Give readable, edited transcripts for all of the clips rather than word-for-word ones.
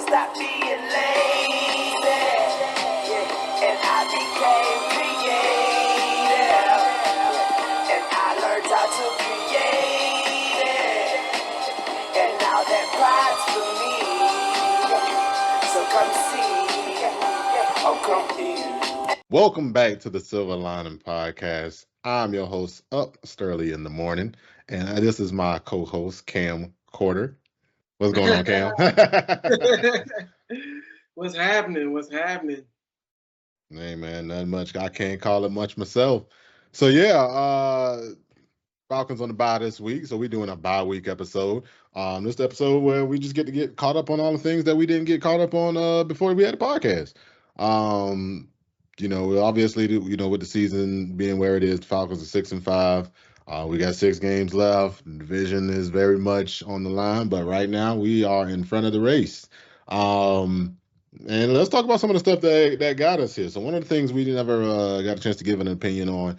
stop being lazy. Yeah. And I became creative. And I learned how to create it. And now that pride's for me. So come see. Oh, come here. Welcome back to the Silver Lining Podcast. I'm your host, Up Sterly in the Morning, and this is my co-host, Cam Quarter. What's going on, Cam? What's happening? What's happening? Hey, man, nothing much. I can't call it much myself. So, yeah, Falcons on the bye this week, so we're doing a bye week episode. This is the episode where we just get to get caught up on all the things that we didn't get caught up on before we had the podcast. Obviously, with the season being where it is, the Falcons are 6-5. We got 6 games left. The division is very much on the line, but right now we are in front of the race. And let's talk about some of the stuff that got us here. So one of the things we never got a chance to give an opinion on,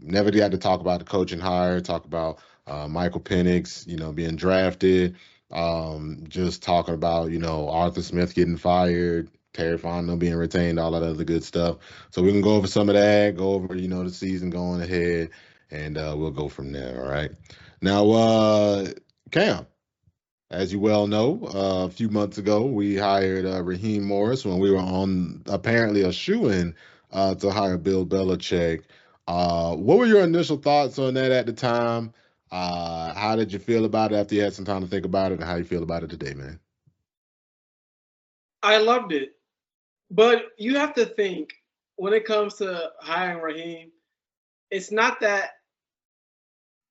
never got to talk about the coaching hire, talk about Michael Penix, being drafted, just talking about, Arthur Smith getting fired, Terry Fontenot being retained, all that other good stuff. So we can go over some of that, go over, the season going ahead, and we'll go from there, all right? Now, Cam, as you well know, a few months ago, we hired Raheem Morris when we were on apparently a shoo-in to hire Bill Belichick. What were your initial thoughts on that at the time? How did you feel about it after you had some time to think about it, and how you feel about it today, man? I loved it. But you have to think, when it comes to hiring Raheem, it's not that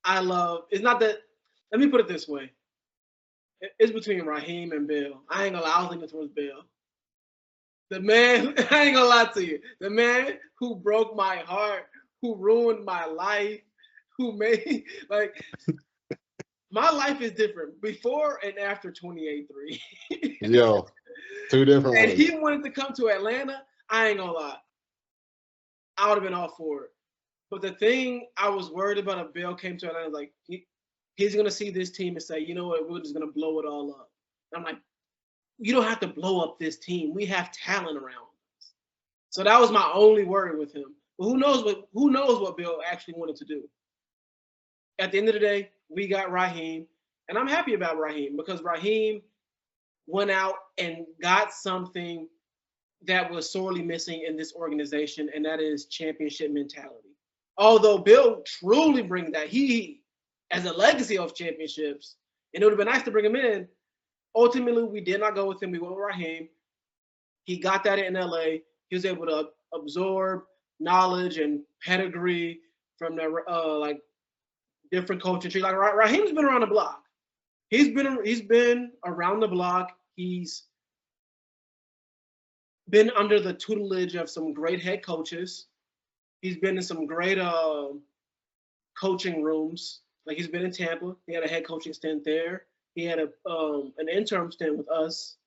let me put it this way. It's between Raheem and Bill. I ain't gonna lie, I was leaning towards Bill. The man, I ain't gonna lie to you, the man who broke my heart, who ruined my life, who made, my life is different before and after 28-3. Yo, two different And ways. he wanted to come to Atlanta, I ain't gonna lie, I would have been all for it. But the thing I was worried about if Bill came to Atlanta, he's going to see this team and say, you know what, we're just going to blow it all up. And I'm like, you don't have to blow up this team. We have talent around us. So that was my only worry with him. But who knows what Bill actually wanted to do. At the end of the day, we got Raheem. And I'm happy about Raheem because Raheem went out and got something that was sorely missing in this organization, and that is championship mentality. Although Bill truly brings that, he as a legacy of championships, and it would have been nice to bring him in. Ultimately, we did not go with him. We went with Raheem. He got that in LA. He was able to absorb knowledge and pedigree from the different coaching trees. Like Raheem's been around the block. He's been around the block. He's been under the tutelage of some great head coaches. He's been in some great coaching rooms. Like he's been in Tampa. He had a head coaching stint there. He had an interim stint with us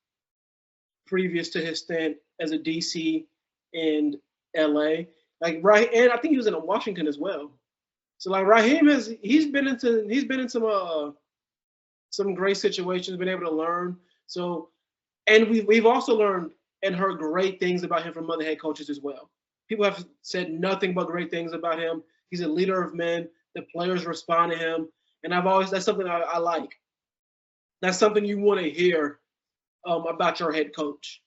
previous to his stint as a DC in LA. And I think he was in Washington as well. So Raheem he's been in some great situations, been able to learn. So, and we've also learned and heard great things about him from other head coaches as well. People have said nothing but great things about him. He's a leader of men. The players respond to him. And that's something I like. That's something you want to hear about your head coach.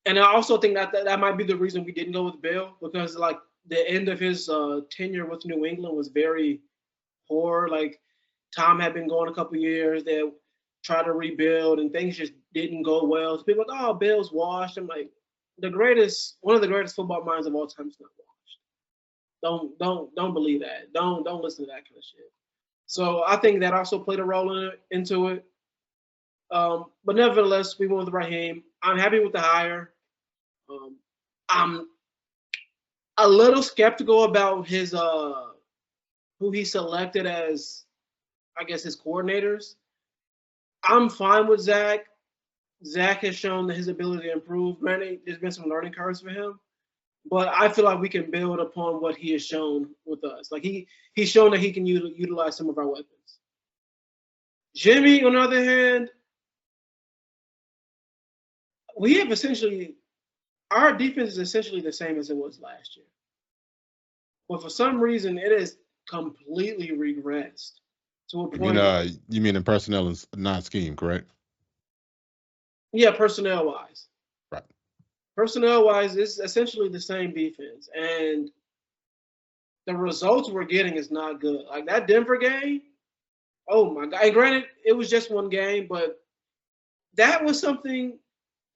And I also think that might be the reason we didn't go with Bill, because the end of his tenure with New England was very poor. Tom had been going a couple years. They tried to rebuild and things just didn't go well. So people are like, oh, Bill's washed. I'm like, one of the greatest football minds of all time is not washed. Don't believe that. Don't listen to that kind of shit. So I think that also played a role into it. But nevertheless, we went with Raheem. I'm happy with the hire. I'm a little skeptical about his who he selected as, I guess, his coordinators. I'm fine with Zach. Zach has shown his ability to improve. Granted, there's been some learning curves for him, but I feel like we can build upon what he has shown with us. He's shown that he can utilize some of our weapons. Jimmy, on the other hand, we have essentially our defense is essentially the same as it was last year, but for some reason it has completely regressed to a You mean point. you mean in personnel and not scheme, correct? Yeah, personnel wise, Right. it's essentially the same defense, and the results we're getting is not good. Like that Denver game, oh my god! And granted, it was just one game, but that was something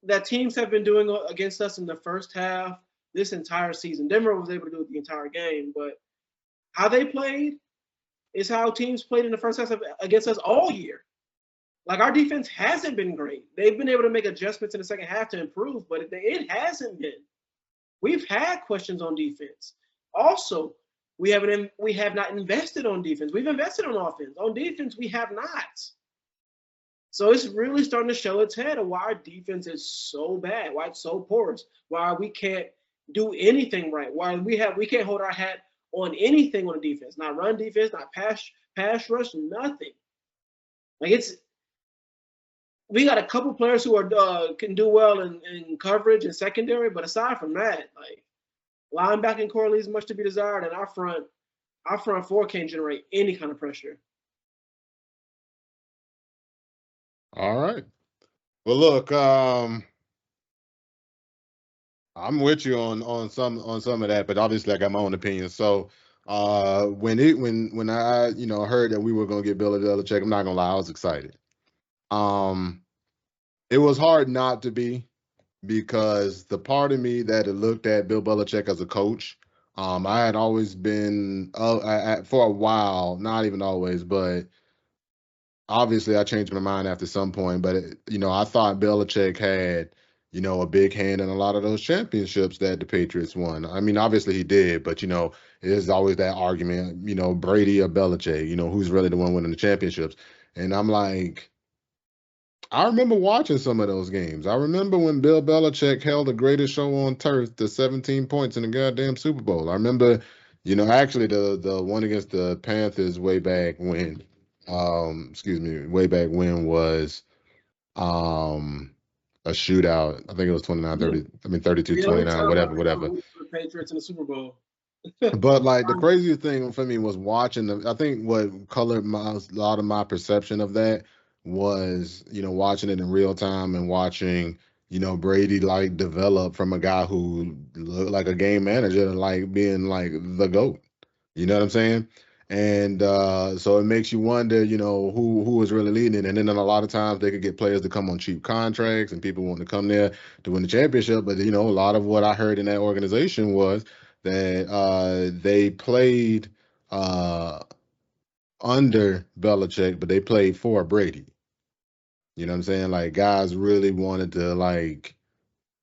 that teams have been doing against us in the first half this entire season. Denver was able to do it the entire game, but how they played is how teams played in the first half against us all year. Like our defense hasn't been great. They've been able to make adjustments in the second half to improve, but it hasn't been. We've had questions on defense. Also, we have not invested on defense. We've invested on offense. On defense, we have not. So it's really starting to show its head of why our defense is so bad, why it's so porous, why we can't do anything right, why we can't hold our hat on anything on the defense, not run defense, not pass rush, nothing. Like it's we got a couple players who are can do well in coverage and secondary, but aside from that, like linebacking core leaves much to be desired, and our front four can't generate any kind of pressure. All right. Well, look, I'm with you on some of that, but obviously I got my own opinion. So when I heard that we were gonna get Bill Belichick, I'm not gonna lie, I was excited. Um, it was hard not to be because the part of me that had looked at Bill Belichick as a coach, I had always been for a while, not even always, but obviously I changed my mind after some point, but I thought Belichick had, a big hand in a lot of those championships that the Patriots won. I mean, obviously he did, but there's always that argument, Brady or Belichick, who's really the one winning the championships. And I'm like, I remember watching some of those games. I remember when Bill Belichick held the greatest show on turf, the 17 points in the goddamn Super Bowl. I remember, actually the one against the Panthers way back when, way back when was a shootout. I think it was 29 Yeah. 30. I mean 32 The only 29, time I whatever, remember whatever. rooting for the Patriots in the Super Bowl. But like the craziest thing for me was watching them. I think what colored a lot of my perception of that was, watching it in real time and watching, Brady like develop from a guy who looked like a game manager to like being like the GOAT. You know what I'm saying? And so it makes you wonder, who was really leading. And then a lot of times they could get players to come on cheap contracts and people want to come there to win the championship. But a lot of what I heard in that organization was that they played under Belichick, but they played for Brady. You know what I'm saying? Like guys really wanted to like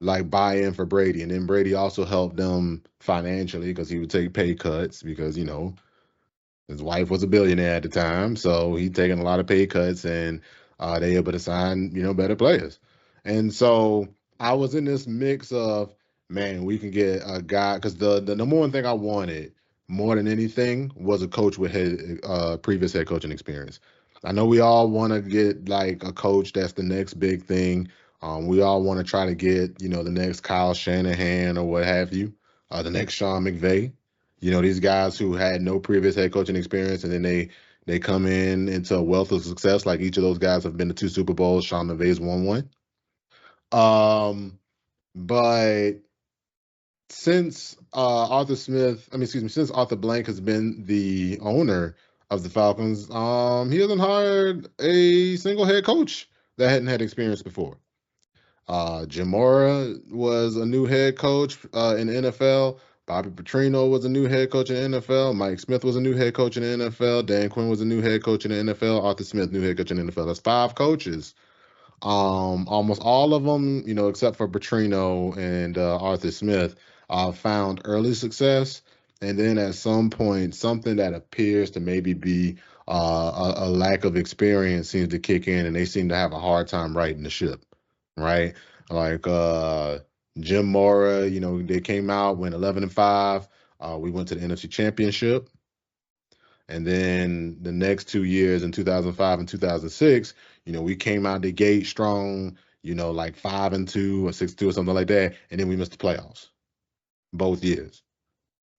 buy in for Brady, and then Brady also helped them financially because he would take pay cuts because his wife was a billionaire at the time, so he taking a lot of pay cuts, and they able to sign, better players. And so I was in this mix of, man, we can get a guy because the number one thing I wanted more than anything was a coach with previous head coaching experience. I know we all want to get like a coach that's the next big thing. We all want to try to get, the next Kyle Shanahan or what have you, the next Sean McVay. These guys who had no previous head coaching experience, and then they come in into a wealth of success. Like each of those guys have been to two Super Bowls. Sean McVay's won one. But since Arthur Blank has been the owner of the Falcons, he hasn't hired a single head coach that hadn't had experience before. Jim Mora was a new head coach in the NFL. Bobby Petrino was a new head coach in the NFL. Mike Smith was a new head coach in the NFL. Dan Quinn was a new head coach in the NFL. Arthur Smith, new head coach in the NFL. That's five coaches. Almost all of them, except for Petrino and Arthur Smith, found early success, and then at some point, something that appears to maybe be a lack of experience seems to kick in, and they seem to have a hard time righting the ship, right? Like Jim Mora, they came out, went 11-5. We went to the NFC Championship. And then the next 2 years in 2005 and 2006, we came out the gate strong. like 5-2 or 6-2 or something like that, and then we missed the playoffs both years,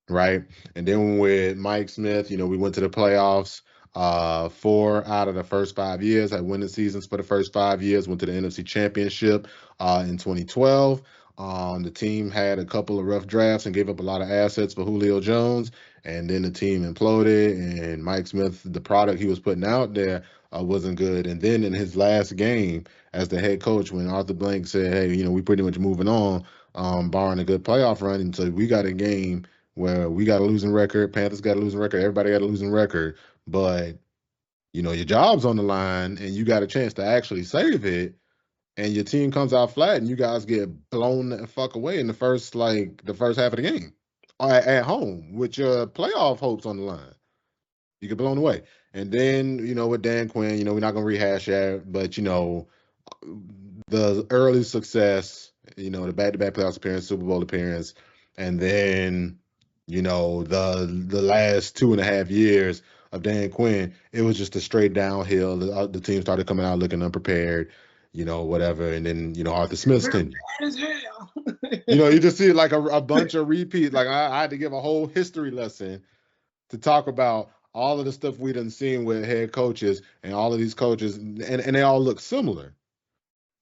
right? And then with Mike Smith, we went to the playoffs 4 out of the first 5 years. Had winning seasons for the first 5 years. Went to the NFC Championship in 2012. The team had a couple of rough drafts and gave up a lot of assets for Julio Jones, and then the team imploded. And Mike Smith, the product he was putting out there, wasn't good. And then in his last game as the head coach, when Arthur Blank said, "Hey, we pretty much moving on, barring a good playoff run," and so we got a game where we got a losing record, Panthers got a losing record, everybody got a losing record, but your job's on the line and you got a chance to actually save it, and your team comes out flat and you guys get blown the fuck away in the first half of the game at home with your playoff hopes on the line. You get blown away. And then, with Dan Quinn, we're not gonna rehash that, but the early success, the back-to-back playoffs appearance, Super Bowl appearance, and then, the last 2.5 years of Dan Quinn, it was just a straight downhill. The team started coming out looking unprepared, whatever. And then, Arthur Smith's tenure. Bad as hell. You just see like a bunch of repeats. Like I had to give a whole history lesson to talk about all of the stuff we done seen with head coaches and all of these coaches, and they all look similar.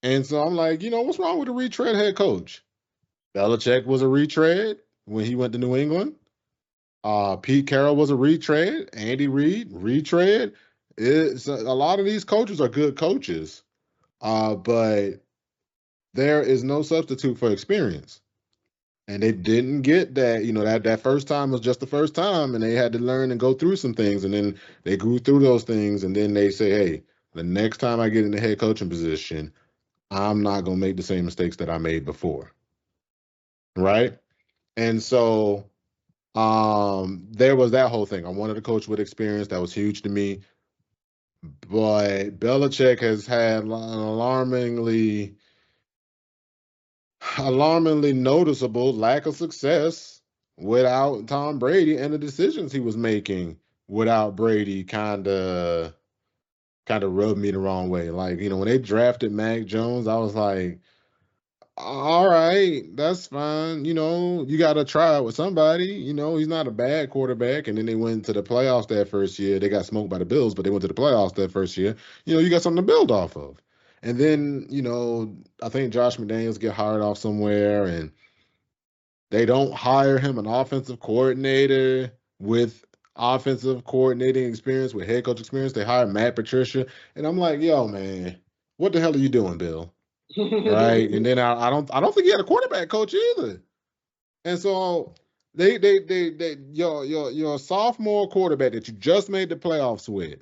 And so I'm like, what's wrong with a retread head coach? Belichick was a retread when he went to New England. Pete Carroll was a retread. Andy Reid, retread. A lot of these coaches are good coaches, but there is no substitute for experience. And they didn't get that, that first time was just the first time, and they had to learn and go through some things, and then they grew through those things, and then they say, hey, the next time I get in the head coaching position, I'm not going to make the same mistakes that I made before. Right? And so there was that whole thing. I wanted a coach with experience. That was huge to me. But Belichick has had an alarmingly noticeable lack of success without Tom Brady, and the decisions he was making without Brady kind of rubbed me the wrong way. Like, when they drafted Mac Jones, I was like, all right, that's fine. You got to try it with somebody. He's not a bad quarterback. And then they went to the playoffs that first year. They got smoked by the Bills, but they went to the playoffs that first year. You got something to build off of. And then, I think Josh McDaniels get hired off somewhere, and they don't hire him an offensive coordinator with offensive coordinating experience, with head coach experience. They hire Matt Patricia. And I'm like, yo, man, what the hell are you doing, Bill? Right. And then I don't think he had a quarterback coach either. And so your sophomore quarterback that you just made the playoffs with,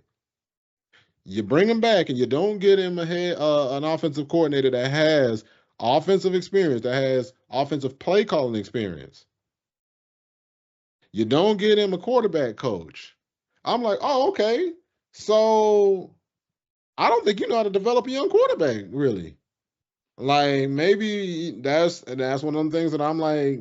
you bring him back and you don't get him an offensive coordinator that has offensive experience, that has offensive play calling experience. You don't get him a quarterback coach. I'm like, oh, okay. So I don't think you know how to develop a young quarterback, really. Like, maybe that's one of them things that I'm like,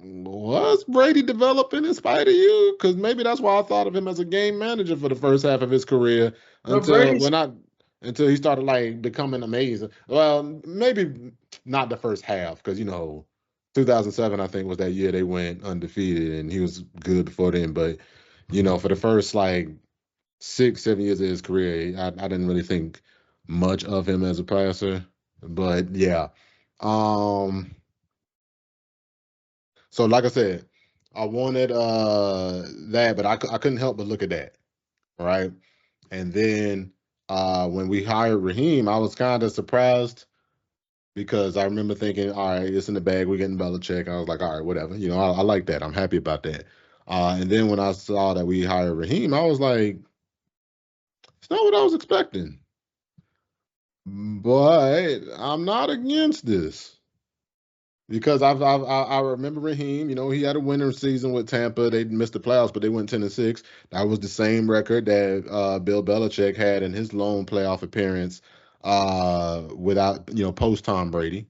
was Brady developing in spite of you? Because maybe that's why I thought of him as a game manager for the first half of his career until he started like becoming amazing. Well, maybe not the first half, because 2007 I think was that year they went undefeated, and he was good before then. But for the first like 6-7 years of his career, I didn't really think much of him as a passer. But yeah. So like I said, I wanted that, but I couldn't help but look at that, right? And then when we hired Raheem, I was kind of surprised, because I remember thinking, all right, it's in the bag, we're getting Belichick. I was like, all right, whatever. I like that. I'm happy about that. And then when I saw that we hired Raheem, I was like, it's not what I was expecting. But I'm not against this. Because I remember Raheem, he had a winning season with Tampa. They missed the playoffs, but they went 10-6. That was the same record that Bill Belichick had in his lone playoff appearance without, post Tom Brady.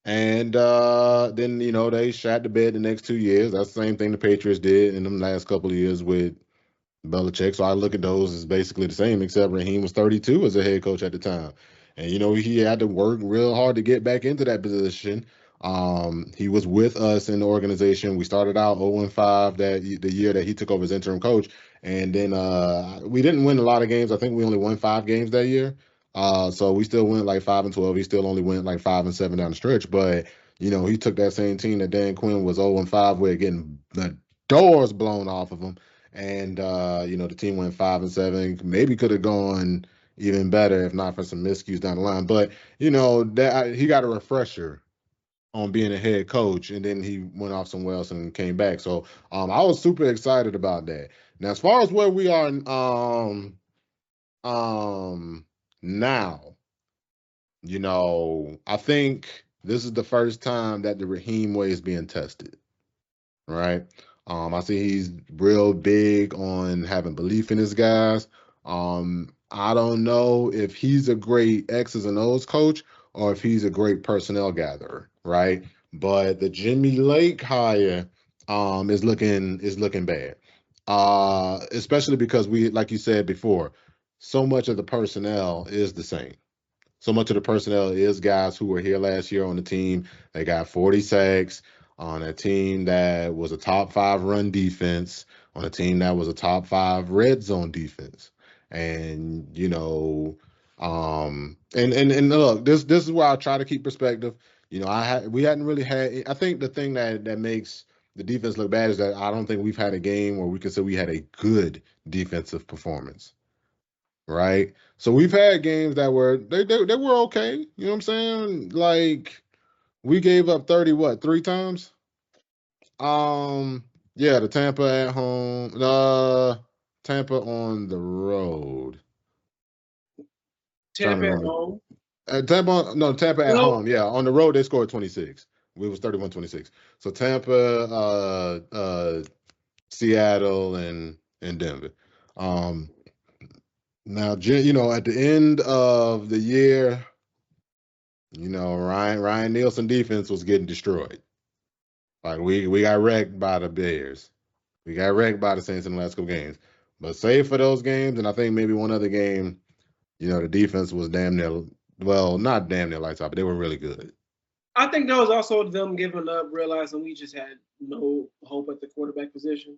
And then, they shot the bed the next 2 years. That's the same thing the Patriots did in them last couple of years with Belichick. So I look at those as basically the same, except Raheem was 32 as a head coach at the time. And he had to work real hard to get back into that position. He was with us in the organization. We started out 0-5 the year that he took over as interim coach, and then we didn't win a lot of games. I think we only won 5 games that year. So we still went like 5-12. He still only went like 5-7 down the stretch. But he took that same team that Dan Quinn was 0-5 with, getting the doors blown off of him. And the team went 5-7. Maybe could have gone even better if not for some miscues down the line. But that he got a refresher on being a head coach, and then he went off somewhere else and came back. So I was super excited about that. Now, as far as where we are now, I think this is the first time that the Raheem way is being tested, right? I see he's real big on having belief in his guys. I don't know if he's a great X's and O's coach or if he's a great personnel gatherer, right? But the Jimmy Lake hire is looking bad. Especially because we, like you said before, so much of the personnel is the same. So much of the personnel is guys who were here last year on the team. They got 40 sacks on a team that was a top 5 run defense, on a team that was a top 5 red zone defense. And and look, this is where I try to keep perspective. We hadn't really had. I think the thing that makes the defense look bad is that I don't think we've had a game where we can say we had a good defensive performance, right? So we've had games that they were okay. You know what I'm saying? Like we gave up 30 what, 3 times? Yeah, the Tampa at home, Tampa on the road. Trying to Tampa at remember. home. Tampa at Well, home. Yeah, on the road they scored 26. We was 31-26. So Tampa, Seattle, and Denver. Um, Now, at the end of the year, Ryan Nielsen defense was getting destroyed. Like we got wrecked by the Bears. We got wrecked by the Saints in the last couple games. But save for those games, and I think maybe one other game, the defense was damn near, well, not damn near lights out, but they were really good. I think that was also them giving up, realizing we just had no hope at the quarterback position.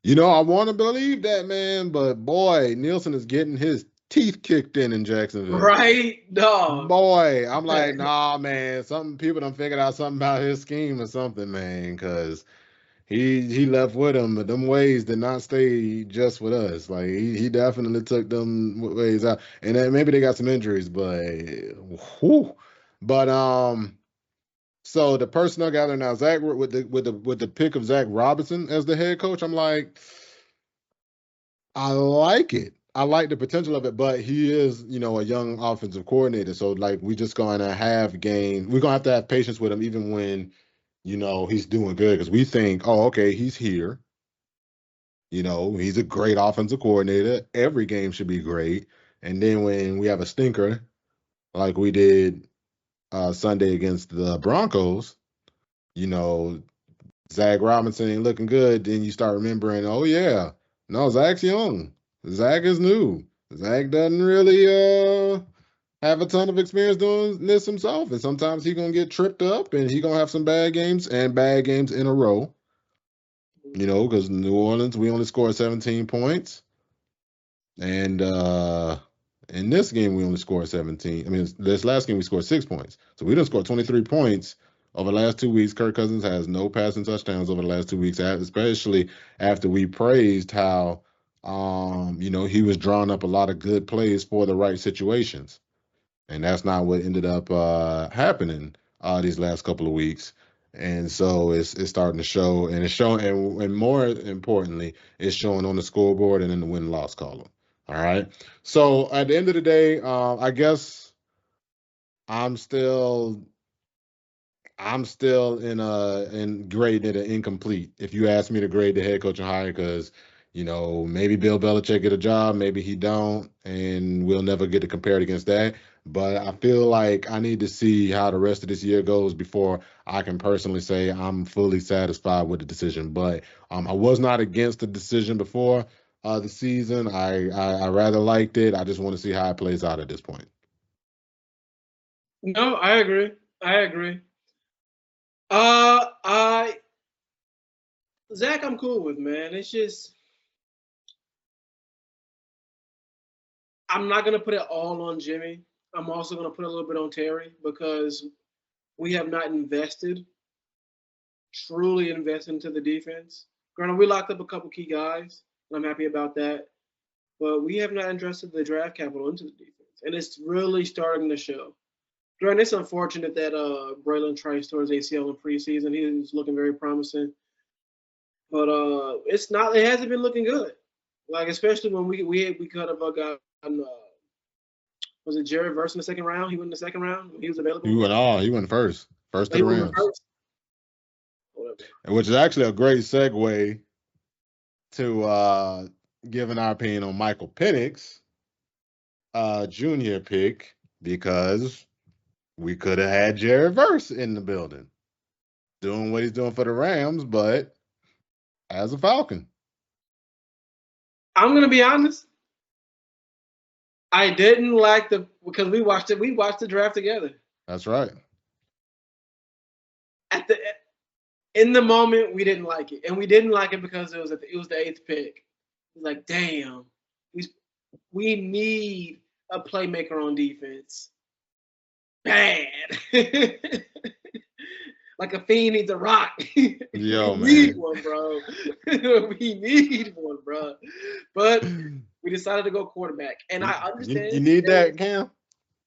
I want to believe that, man, but boy, Nielsen is getting his teeth kicked in Jacksonville. Right? Dog. Boy, I'm like, nah, man. Some people done figured out something about his scheme or something, man, because he left with him, but them ways did not stay just with us. Like he definitely took them ways out, and then maybe they got some injuries, but whew. But so the personnel gathering now, Zach with the pick of Zach Robinson as the head coach, I'm like, I like it. I like the potential of it, but he is, a young offensive coordinator. So like we just gonna we're gonna have to have patience with him even when, he's doing good. Because we think, oh, okay, he's here. He's a great offensive coordinator. Every game should be great. And then when we have a stinker, like we did Sunday against the Broncos, you know, Zach Robinson ain't looking good, then you start remembering, oh yeah, no, Zach's young. Zach is new. Zach doesn't really have a ton of experience doing this himself. And sometimes he's gonna get tripped up and he's gonna have some bad games and bad games in a row. Because New Orleans, we only scored 17 points. And in this game, we only scored 17. I mean, this last game, we scored 6 points. So we didn't score 23 points over the last 2 weeks. Kirk Cousins has no passing touchdowns over the last 2 weeks, especially after we praised how, he was drawing up a lot of good plays for the right situations. And that's not what ended up happening these last couple of weeks. And so it's starting to show, and it's showing, and more importantly, it's showing on the scoreboard and in the win-loss column. All right. So at the end of the day, I guess I'm still in grading it an incomplete. If you ask me to grade the head coaching hire, because maybe Bill Belichick get a job, maybe he don't, and we'll never get to compare it against that. But I feel like I need to see how the rest of this year goes before I can personally say I'm fully satisfied with the decision. But I was not against the decision before the season. I rather liked it. I just want to see how it plays out at this point. No, I agree. I agree. I Zach, I'm cool with, man. It's just I'm not gonna put it all on Jimmy. I'm also gonna put a little bit on Terry because we have not truly invested into the defense. Granted, we locked up a couple key guys, and I'm happy about that. But we have not invested the draft capital into the defense, and it's really starting to show. Granted, it's unfortunate that Braylon Trice tore his ACL in preseason. He was looking very promising, but it's not. It hasn't been looking good. Like especially when we could have gotten was it Jared Verse in the second round? He went in the second round when he was available. He went first to He the went Rams, first. Whatever. which is actually a great segue to giving our opinion on Michael Penix, junior pick, because we could have had Jared Verse in the building doing what he's doing for the Rams, but as a Falcon. I'm gonna be honest. I didn't like because we watched it. We watched the draft together. That's right. At the in the moment, we didn't like it, and we didn't like it because it was the eighth pick. It was like, damn, we need a playmaker on defense. Bad. Like a fiend needs a rock. Yo, we man. need one, bro. We need one, bro. But we decided to go quarterback, and I understand. You need that, Cam?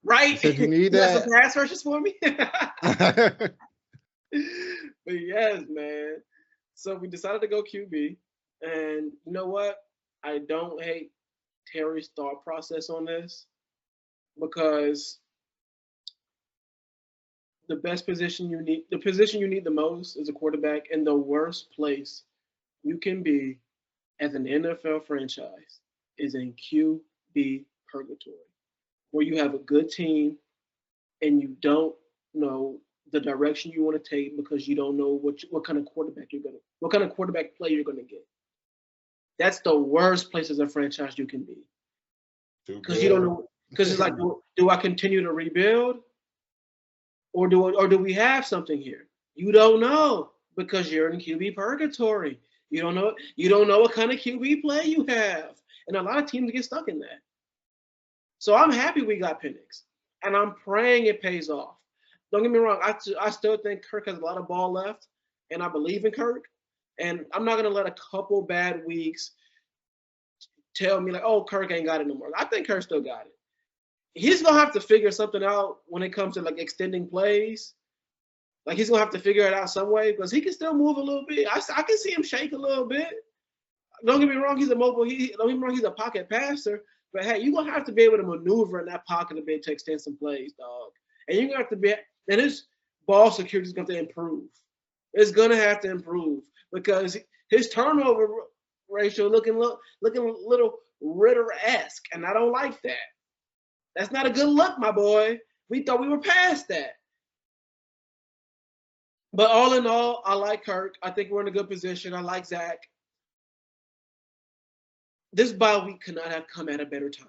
Right? You said you need You got that? some pass rushes for me? But yes, man. So we decided to go QB, and you know what? I don't hate Terry's thought process on this because the position you need the most is a quarterback, and the worst place you can be as an NFL franchise is in QB purgatory, where you have a good team and you don't know the direction you want to take because you don't know what kind of quarterback play you're gonna get. That's the worst place as a franchise you can be because you don't know. Because it's like, do I continue to rebuild, or do we have something here? You don't know because you're in QB purgatory. You don't know what kind of QB play you have, and a lot of teams get stuck in that. So I'm happy we got Penix, and I'm praying it pays off. Don't get me wrong. I still think Kirk has a lot of ball left, and I believe in Kirk. And I'm not gonna let a couple bad weeks tell me like, oh, Kirk ain't got it no more. I think Kirk still got it. He's gonna have to figure something out when it comes to like extending plays. Like he's gonna have to figure it out some way because he can still move a little bit. I can see him shake a little bit. Don't get me wrong, he's a mobile. Don't get me wrong, he's a pocket passer. But hey, you're gonna have to be able to maneuver in that pocket a bit to extend some plays, dog. And you're gonna have to be, and his ball security is gonna have to improve. It's gonna have to improve because his turnover ratio looking a little Ritter-esque, and I don't like that. That's not a good look, my boy. We thought we were past that. But all in all, I like Kirk. I think we're in a good position. I like Zach. This bye week could not have come at a better time.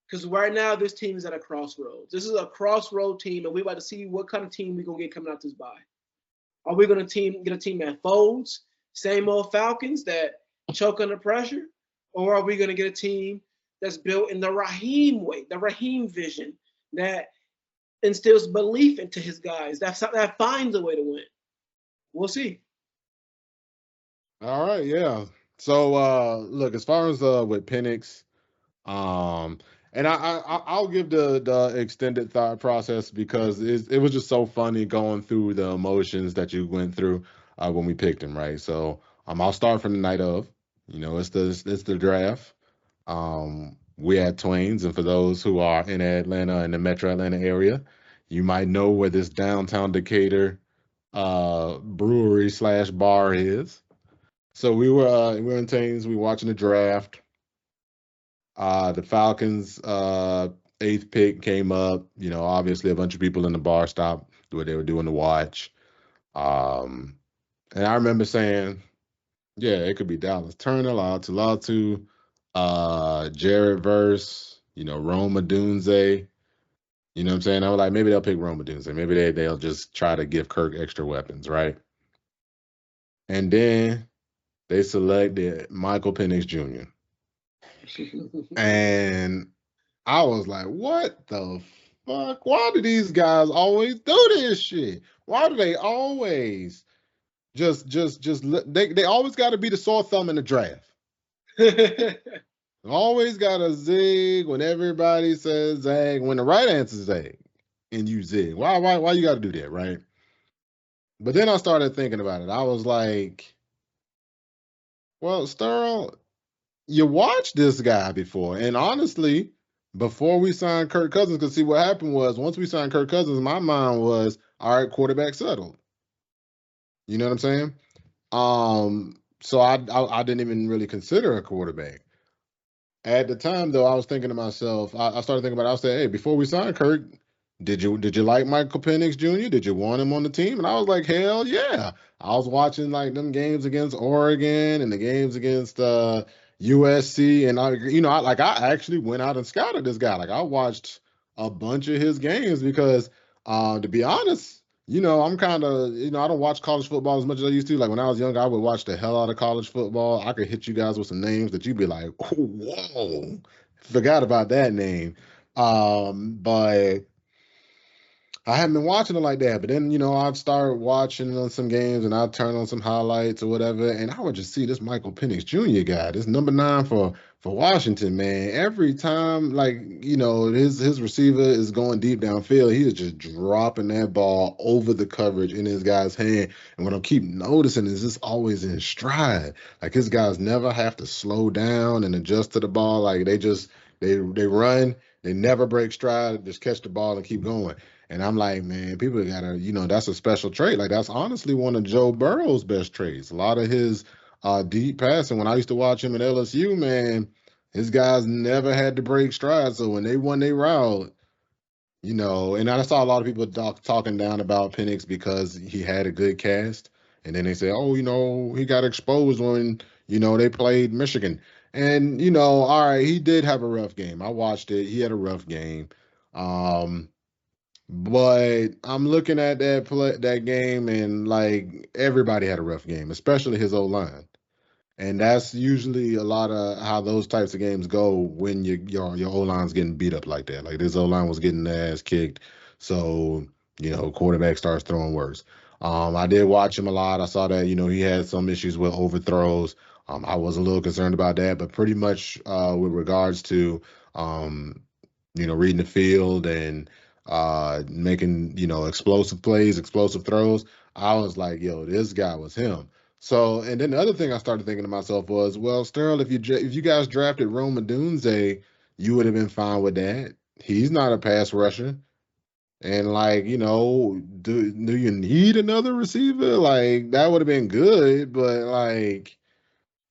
Because right now, this team is at a crossroads. This is a crossroad team, and we're about to see what kind of team we're going to get coming out this bye. Are we going to get a team that folds, same old Falcons that choke under pressure? Or are we going to get a team that's built in the Raheem way, the Raheem vision, that instills belief into his guys, that finds a way to win? We'll see. All right, yeah. So look, as far as with Penix, and I'll give the extended thought process because it was just so funny going through the emotions that you went through when we picked him, right? So I'll start from the night of. It's the draft. We had Twains, and for those who are in Atlanta in the Metro Atlanta area, you might know where this downtown Decatur brewery / bar is. So we were in Twains. We were watching the draft. The Falcons' eighth pick came up. Obviously a bunch of people in the bar stopped what they were doing to watch. And I remember saying, yeah, it could be Dallas Turner, Latu, Jared Verse, Rome Odunze. You know what I'm saying? I was like, maybe they'll pick Roma Dunze. Maybe they'll just try to give Kirk extra weapons, right? And then they selected Michael Penix Jr. And I was like, what the fuck? Why do these guys always do this shit? Why do they always they always got to be the sore thumb in the draft? Always got to zig when everybody says zag, when the right answer is zag, and you zig. Why you got to do that, right? But then I started thinking about it. I was like, well, Sterl, you watched this guy before, and honestly, before we signed Kirk Cousins, because see what happened was once we signed Kirk Cousins, my mind was all right, quarterback settled. You know what I'm saying? So I didn't even really consider a quarterback. At the time, though, I was thinking to myself, I started thinking about it. I said, hey, before we signed Kirk, did you like Michael Penix Jr.? Did you want him on the team? And I was like, hell yeah. I was watching like them games against Oregon and the games against USC, and I actually went out and scouted this guy. Like I watched a bunch of his games because, to be honest, I'm kind of, I don't watch college football as much as I used to. Like when I was young, I would watch the hell out of college football. I could hit you guys with some names that you'd be like, oh, whoa, forgot about that name. But I haven't been watching it like that, but then I'd start watching on some games and I'd turn on some highlights or whatever, and I would just see this Michael Penix Jr. guy, this number 9 for Washington, man. Every time, like his receiver is going deep downfield, he is just dropping that ball over the coverage in his guy's hand. And what I keep noticing is this always in stride. Like his guys never have to slow down and adjust to the ball. Like they run, they never break stride, just catch the ball and keep going. And I'm like, man, people gotta, that's a special trait. Like that's honestly one of Joe Burrow's best traits. A lot of his deep passing. When I used to watch him at LSU, man, his guys never had to break stride. So when they won their route, and I saw a lot of people talking down about Penix because he had a good cast. And then they say, oh, he got exposed when, they played Michigan. And, all right, he did have a rough game. I watched it. He had a rough game. Um, but I'm looking at that game, and like everybody had a rough game, especially his O line. And that's usually a lot of how those types of games go when your O line's getting beat up like that. Like this O line was getting their ass kicked, so quarterback starts throwing worse. I did watch him a lot. I saw that he had some issues with overthrows. I was a little concerned about that, but pretty much with regards to reading the field and making explosive plays, explosive throws, I was like, yo, this guy was him. So, and then the other thing I started thinking to myself was, well, Sterling, if you guys drafted Roma Dunze, you would have been fine with that. He's not a pass rusher, and like do you need another receiver? Like that would have been good, but like,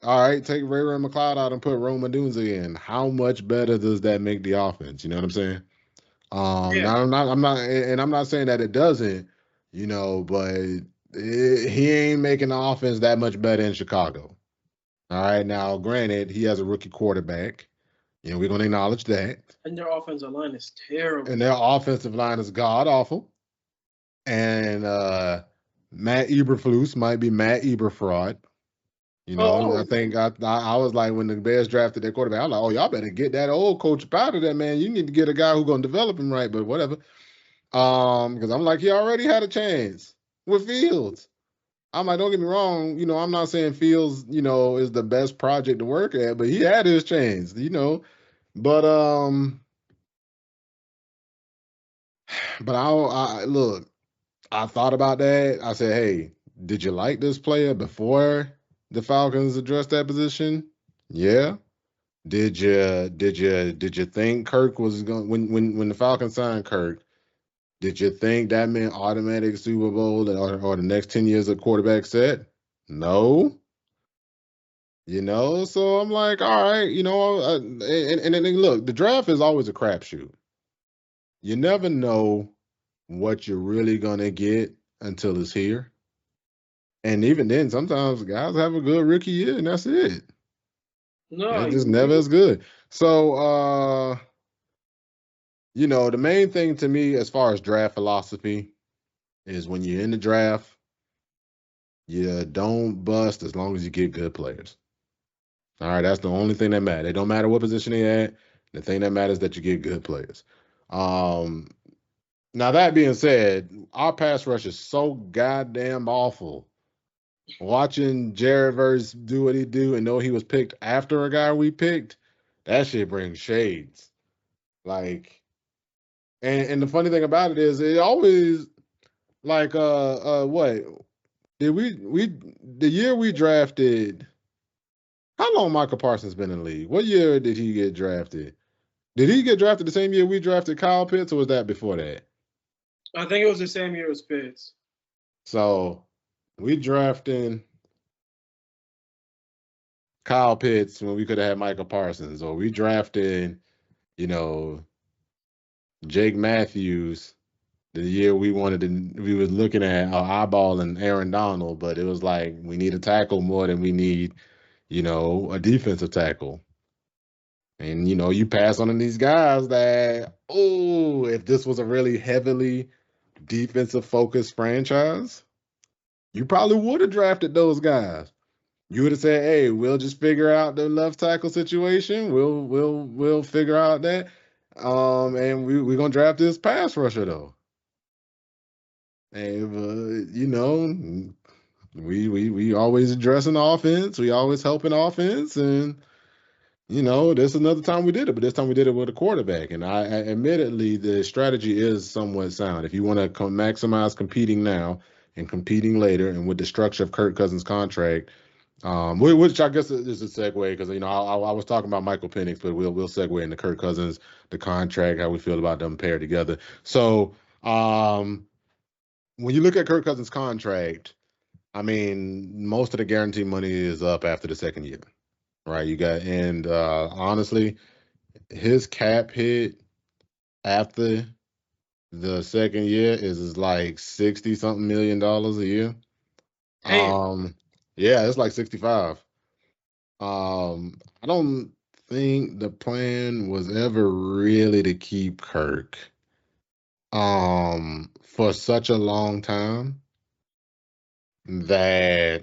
all right, take Ray McLeod out and put Roma Dunze in. How much better does that make the offense? You know what I'm saying? Yeah. Now I'm not saying that it doesn't, but he ain't making the offense that much better in Chicago. All right, now granted, he has a rookie quarterback. We're gonna acknowledge that, And their offensive line is terrible. and their offensive line is god awful. And Matt Eberflus might be Matt Eberfraud. Oh, I think I was like when the Bears drafted their quarterback, I was like, oh, y'all better get that old coach out of there, man. You need to get a guy who's gonna develop him right, but whatever. Because I'm like, he already had a chance with Fields. I'm like, don't get me wrong, I'm not saying Fields, is the best project to work at, but he had his chance. But I look, I thought about that. I said, hey, did you like this player before the Falcons addressed that position? Yeah. Did you think Kirk was going when the Falcons signed Kirk? Did you think that meant automatic Super Bowl or the next 10 years of quarterback set? No. So I'm like, all right, and then look, the draft is always a crapshoot. You never know what you're really gonna get until it's here. And even then, sometimes guys have a good rookie year, and that's it. no, It's just never as good. So the main thing to me as far as draft philosophy is when you're in the draft, you don't bust as long as you get good players. All right, that's the only thing that matters. It don't matter what position they at. The thing that matters is that you get good players. Um, Now that being said, our pass rush is so goddamn awful. Watching Jared Verse do what he do and know he was picked after a guy we picked, that shit brings shades. Like, and the funny thing about it is, it always like what did we the year we drafted? How long Michael Parsons been in the league? What year did he get drafted? Did he get drafted the same year we drafted Kyle Pitts, or was that before that? I think it was the same year as Pitts. So we drafting Kyle Pitts when we could have had Michael Parsons, or we drafted, you know, Jake Matthews the year we was looking at eyeballing Aaron Donald, but it was like we need a tackle more than we need, a defensive tackle. And you pass on these guys that, oh, if this was a really heavily defensive focused franchise, you probably would have drafted those guys. You would have said, "Hey, we'll just figure out the left tackle situation. We'll figure out that, and we're gonna draft this pass rusher though." And we always addressing offense. We always helping offense, and this is another time we did it, but this time we did it with a quarterback. And admittedly, the strategy is somewhat sound. If you want to maximize competing now and competing later, and with the structure of Kirk Cousins' contract. Which I guess is a segue because I was talking about Michael Penix, but we'll segue into Kirk Cousins, the contract, how we feel about them paired together. So when you look at Kirk Cousins' contract, I mean most of the guaranteed money is up after the second year, right? And honestly, his cap hit after the second year is like 60 something $million a year. Damn. Yeah, it's like 65. I don't think the plan was ever really to keep Kirk for such a long time that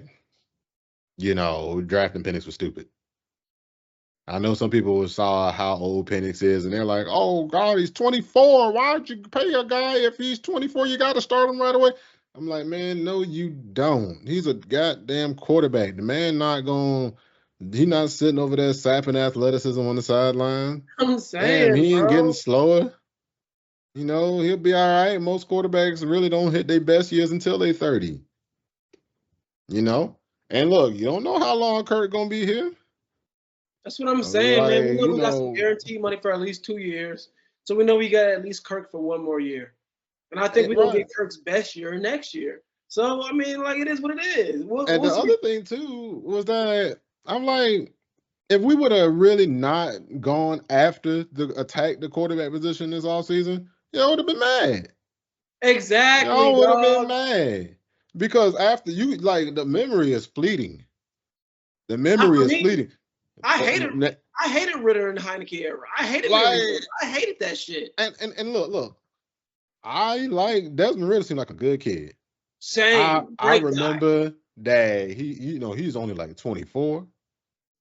drafting Penix was stupid. I know some people saw how old Penix is and they're like, "Oh God, he's 24. Why don't you pay a guy if he's 24? You got to start him right away." I'm like, man, no, you don't. He's a goddamn quarterback. The man not going. He not sitting over there sapping athleticism on the sideline. I'm Damn, saying, he ain't getting bro. slower. He'll be all right. Most quarterbacks really don't hit their best years until they 30. You know? And look, you don't know how long Kirk gonna be here. That's what I'm saying, man. We Like, know we got some guaranteed money for at least 2 years. So we know we got at least Kirk for one more year. And I think we're gonna right. get Kirk's best year next year. So I mean, like it is what it is. And the We'll see. other thing too was that I'm like, if we would have really not gone after the quarterback position this all season, y'all would have been mad. Exactly, Y'all would have been dog. mad. Because after you like the memory is fleeting. The Not memory for is me. fleeting. I Uh, hated ne- I hated Ritter and Heineke era. I hated Barry Like Sanders. I hated that shit. and look, I like Desmond Ritter seemed like a good kid. Same. I Great guy. remember that he's only like 24.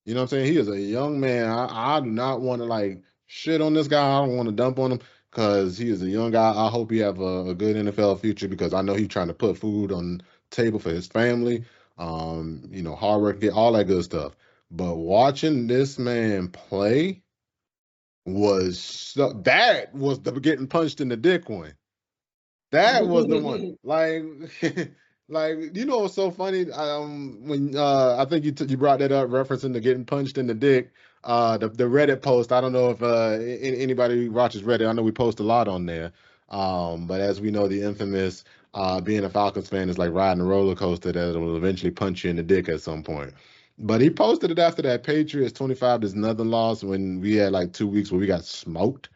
You know what I'm saying? He is a young man. I do not want to like shit on this guy. I don't want to dump on him because he is a young guy. I hope he have a good NFL future because I know he's trying to put food on the table for his family. Hard work, get all that good stuff. But watching this man play that was the getting punched in the dick one. That was the one. Like, like what's so funny? When I think you brought that up, referencing the getting punched in the dick. The Reddit post. I don't know if anybody watches Reddit. I know we post a lot on there. But as we know, the infamous being a Falcons fan is like riding a roller coaster that will eventually punch you in the dick at some point. But he posted it after that Patriots 25 to nothing loss when we had like 2 weeks where we got smoked.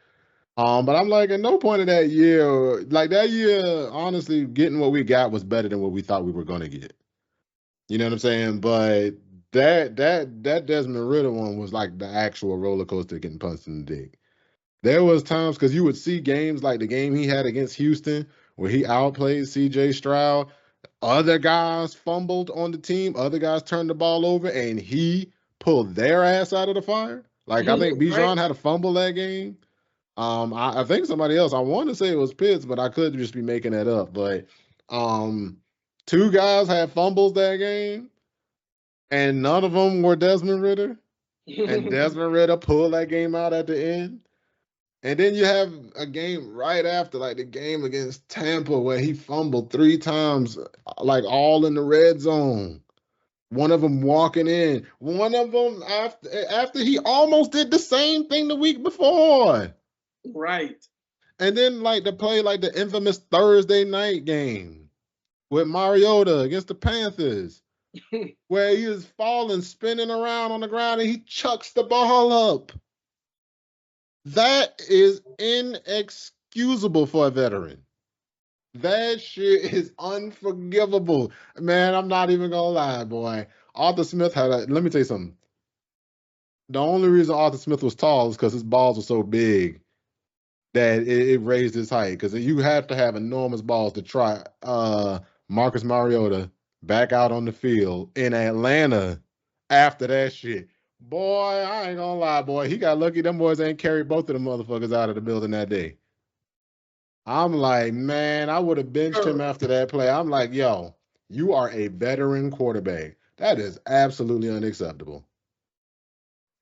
But I'm like, at no point in that year, like that year, honestly, getting what we got was better than what we thought we were gonna get. You know what I'm saying? But that Desmond Ritter one was like the actual roller coaster getting punched in the dick. There was times because you would see games like the game he had against Houston where he outplayed C.J. Stroud. Other guys fumbled on the team. Other guys turned the ball over, and he pulled their ass out of the fire. Like I think Right? Bijan had a fumble that game. I think somebody else. I want to say it was Pitts, but I could just be making that up. But um, two guys had fumbles that game, and none of them were Desmond Ritter. And Desmond Ritter pulled that game out at the end. And then you have a game right after, like the game against Tampa, where he fumbled three times, like all in the red zone. One of them walking in. One of them after he almost did the same thing the week before. Right. And then like the play, like the infamous Thursday night game with Mariota against the Panthers, where he is falling, spinning around on the ground, and he chucks the ball up. That is inexcusable for a veteran. That shit is unforgivable. Man, I'm not even gonna lie, boy. Arthur Smith had a let me tell you something. The only reason Arthur Smith was tall is because his balls were so big that it raised his height. Because you have to have enormous balls to try Marcus Mariota back out on the field in Atlanta after that shit. Boy, I ain't gonna lie, boy. He got lucky them boys ain't carried both of them motherfuckers out of the building that day. I'm like, man, I would have benched him after that play. I'm like, yo, you are a veteran quarterback. That is absolutely unacceptable.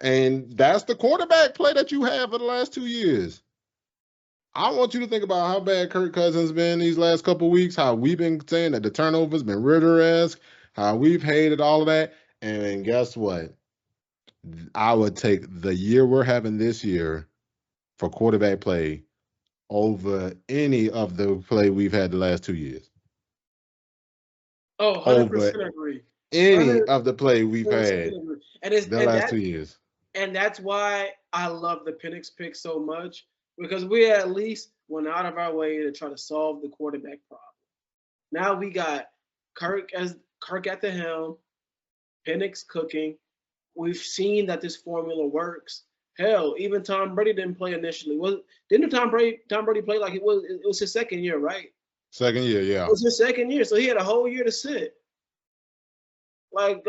And that's the quarterback play that you have for the last 2 years. I want you to think about how bad Kirk Cousins been these last couple weeks, how we've been saying that the turnovers been Ritter-esque, how we've hated all of that. And guess what? I would take the year we're having this year for quarterback play over any of the play we've had the last 2 years. Oh, Over 100% agree. any 100% of the play we've had agree. And it's the and last that 2 years. and that's why I love the Penix pick so much, because we at least went out of our way to try to solve the quarterback problem. Now we got Kirk at the helm, Penix cooking. We've seen that this formula works. Hell, even Tom Brady didn't play initially. Didn't Tom Brady play like it was his second year, right? Second year, It yeah. was his second year, so he had a whole year to sit. Like,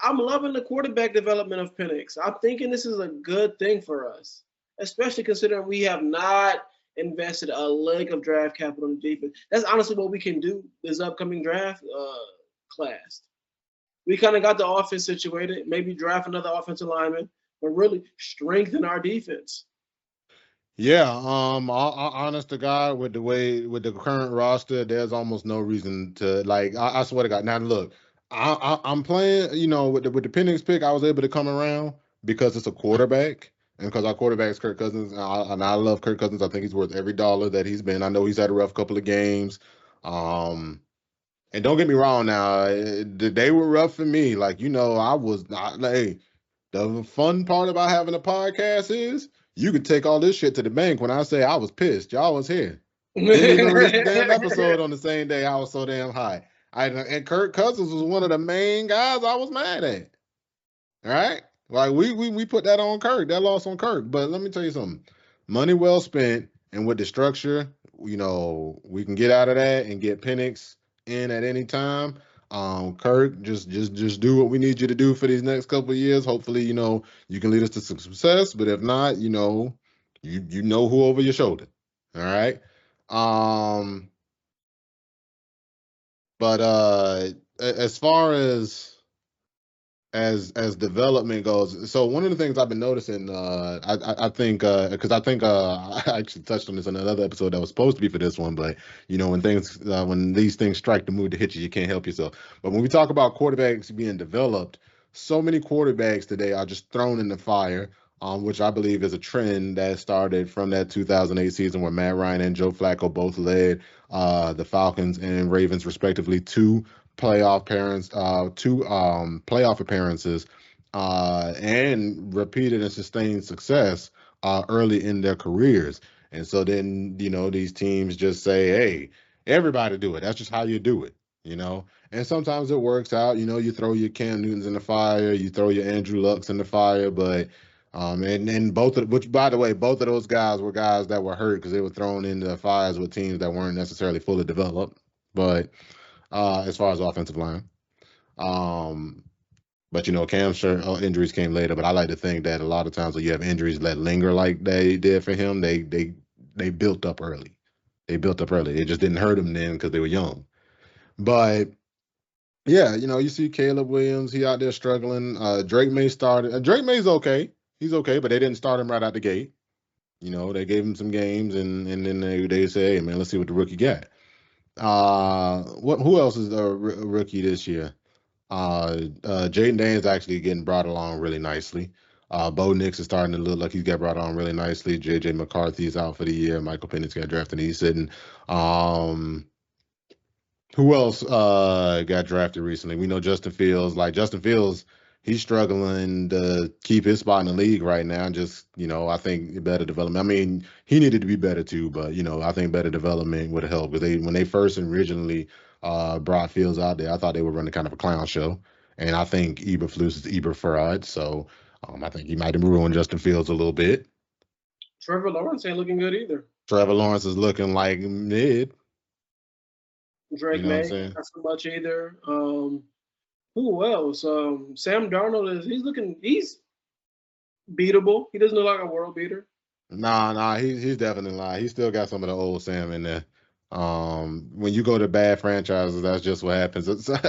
I'm loving the quarterback development of Penix. I'm thinking this is a good thing for us, especially considering we have not invested a lick of draft capital in defense. That's honestly what we can do this upcoming draft class. We kind of got the offense situated, maybe draft another offensive lineman, but really strengthen our defense. Yeah, honest to God, with with the current roster, there's almost no reason to like. I swear to God. Now look, I'm playing. You know, with the Penix pick, I was able to come around because it's a quarterback, and because our quarterback's Kirk Cousins, and I love Kirk Cousins. I think he's worth every dollar that he's been. I know he's had a rough couple of games. Um, and don't get me wrong. Now, they were rough for me. Like I was not. Hey, the fun part about having a podcast is you could take all this shit to the bank. When I say I was pissed, y'all was here. Didn't even release the damn episode on the same day. I was so damn high. And Kirk Cousins was one of the main guys I was mad at. All right, like we put that on Kirk, that loss on Kirk. But let me tell you something: money well spent, and with the structure, we can get out of that and get Penix in at any time. Kirk, just do what we need you to do for these next couple of years. Hopefully, you can lead us to some success. But if not, you know who over your shoulder. All right. Um, but as far as development goes, so one of the things I've been noticing, I think because I think I actually touched on this in another episode that was supposed to be for this one, but when these things strike the mood to hit you, you can't help yourself. But when we talk about quarterbacks being developed, so many quarterbacks today are just thrown in the fire, which I believe is a trend that started from that 2008 season where Matt Ryan and Joe Flacco both led the Falcons and Ravens respectively to two playoff appearances, and repeated and sustained success early in their careers. And so then these teams just say, "Hey, everybody do it. That's just how you do it." And sometimes it works out. You throw your Cam Newtons in the fire, you throw your Andrew Lucks in the fire, but And both of which, by the way, both of those guys were guys that were hurt because they were thrown into the fires with teams that weren't necessarily fully developed. But as far as offensive line, um, but Cam's sure injuries came later. But I like to think that a lot of times when you have injuries that linger like they did for him, they built up early. They built up early. It just didn't hurt him then because they were young. But yeah, you see Caleb Williams, he out there struggling. Drake May started. Drake May's okay. He's okay, but they didn't start him right out the gate. They gave him some games, and then they say, hey man, let's see what the rookie got. Who else is a rookie this year? Jaden Daniels actually getting brought along really nicely. Bo Nix is starting to look like he's got brought on really nicely. JJ McCarthy's out for the year. Michael Penix got drafted and he's sitting. Um, who else got drafted recently? We know Justin Fields. Like Justin Fields, he's struggling to keep his spot in the league right now. Just, I think better development. I mean, he needed to be better too, but I think better development would help because when they first originally brought Fields out there, I thought they were running kind of a clown show. And I think Eberflus is Eberfried, so I think he might have ruined Justin Fields a little bit. Trevor Lawrence ain't looking good either. Trevor Lawrence is looking like mid. Drake You know what I'm May, saying? not so much either. Who else? Sam Darnold he's beatable. He doesn't look like a world beater. Nah, he's definitely lying. He still got some of the old Sam in there. When you go to bad franchises, that's just what happens.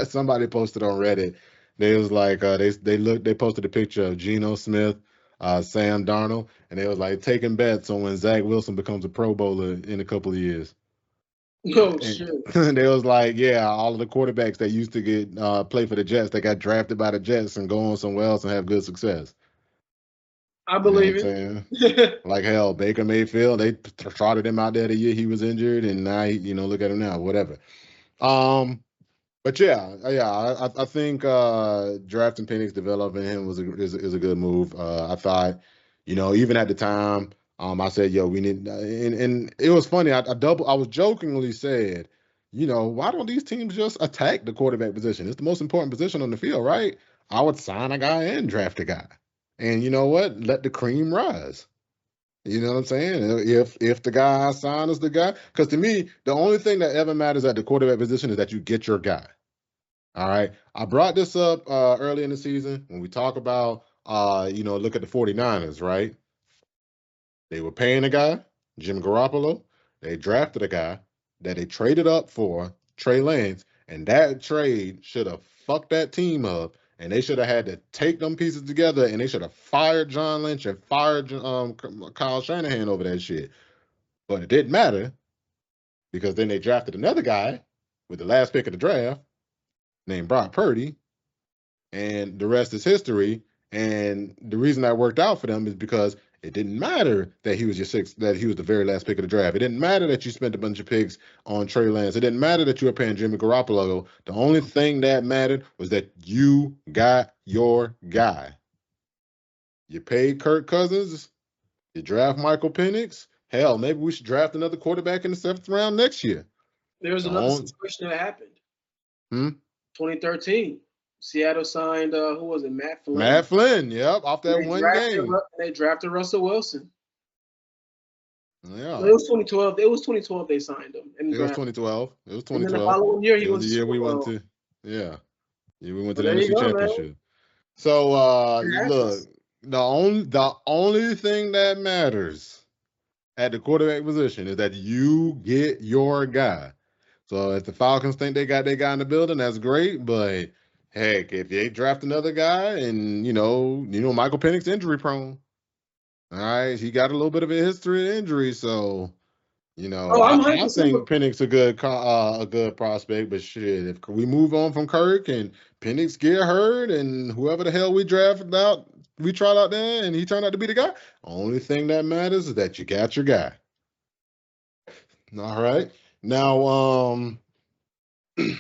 Somebody posted on Reddit. They was like, they posted a picture of Geno Smith, Sam Darnold, and they was like taking bets on when Zach Wilson becomes a Pro Bowler in a couple of years. Oh And shit! they was like, yeah, all of the quarterbacks that used to get play for the Jets, they got drafted by the Jets and go on somewhere else and have good success. I You know what believe I'm saying? Like hell, Baker Mayfield, they trotted him out there the year he was injured, and now look at him now, whatever. Um, but yeah, I think drafting Penix, developing him is a good move. I thought, even at the time, I said, yo, we need, and it was funny. I was jokingly said, why don't these teams just attack the quarterback position? It's the most important position on the field, right? I would sign a guy and draft a guy, and you know what? Let the cream rise. You know what I'm saying? If the guy I sign is the guy, because to me, the only thing that ever matters at the quarterback position is that you get your guy. All right. I brought this up early in the season when we talk about look at the 49ers, right? They were paying a guy, Jim Garoppolo. They drafted a guy that they traded up for, Trey Lance, and that trade should have fucked that team up. And they should have had to take them pieces together, and they should have fired John Lynch and fired Kyle Shanahan over that shit. But it didn't matter because then they drafted another guy with the last pick of the draft named Brock Purdy, and the rest is history. And the reason that worked out for them is because it didn't matter that he was that he was the very last pick of the draft. It didn't matter that you spent a bunch of picks on Trey Lance. It didn't matter that you were paying Jimmy Garoppolo. The only thing that mattered was that you got your guy. You paid Kirk Cousins. You draft Michael Penix. Hell, maybe we should draft another quarterback in the 7th round next year. There was another situation that happened. 2013. Seattle signed who was it? Matt Flynn. Matt Flynn, yep, off that one game. They drafted Russell Wilson. Yeah. It was 2012. It was 2012 they signed him. It was 2012. It was 2012. And then the following year it was the year we went to. Yeah. We went to the NFC Championship. Man. So look, the only thing that matters at the quarterback position is that you get your guy. So if the Falcons think they got their guy in the building, that's great. But heck, if they draft another guy, and Michael Penix injury prone. All right, he got a little bit of a history of injury, so I think Penix a good prospect. But shit, if we move on from Kirk and Penix get hurt, and whoever the hell we drafted out, we tried out there, and he turned out to be the guy. Only thing that matters is that you got your guy. All right. Now, let's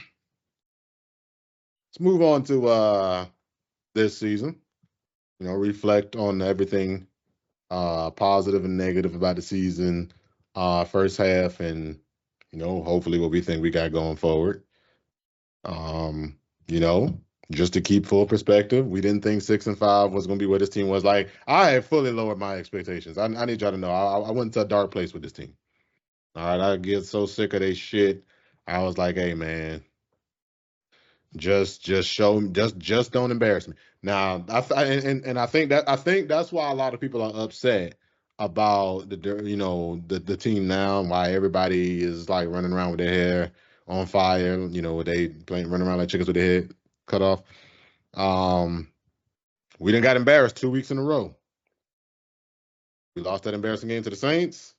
move on to this season. Reflect on everything positive and negative about the season, first half, and hopefully what we think we got going forward. Just to keep full perspective, we didn't think 6-5 was going to be where this team was. Like, I had fully lowered my expectations. I need y'all to know I went to a dark place with this team. All right, I get so sick of they shit. I was like, hey man, just show me, just don't embarrass me. Now, and I think that's why a lot of people are upset about the team now, and why everybody is like running around with their hair on fire. They playing running around like chickens with their head cut off. Um, we didn't got embarrassed 2 weeks in a row. We lost that embarrassing game to the Saints.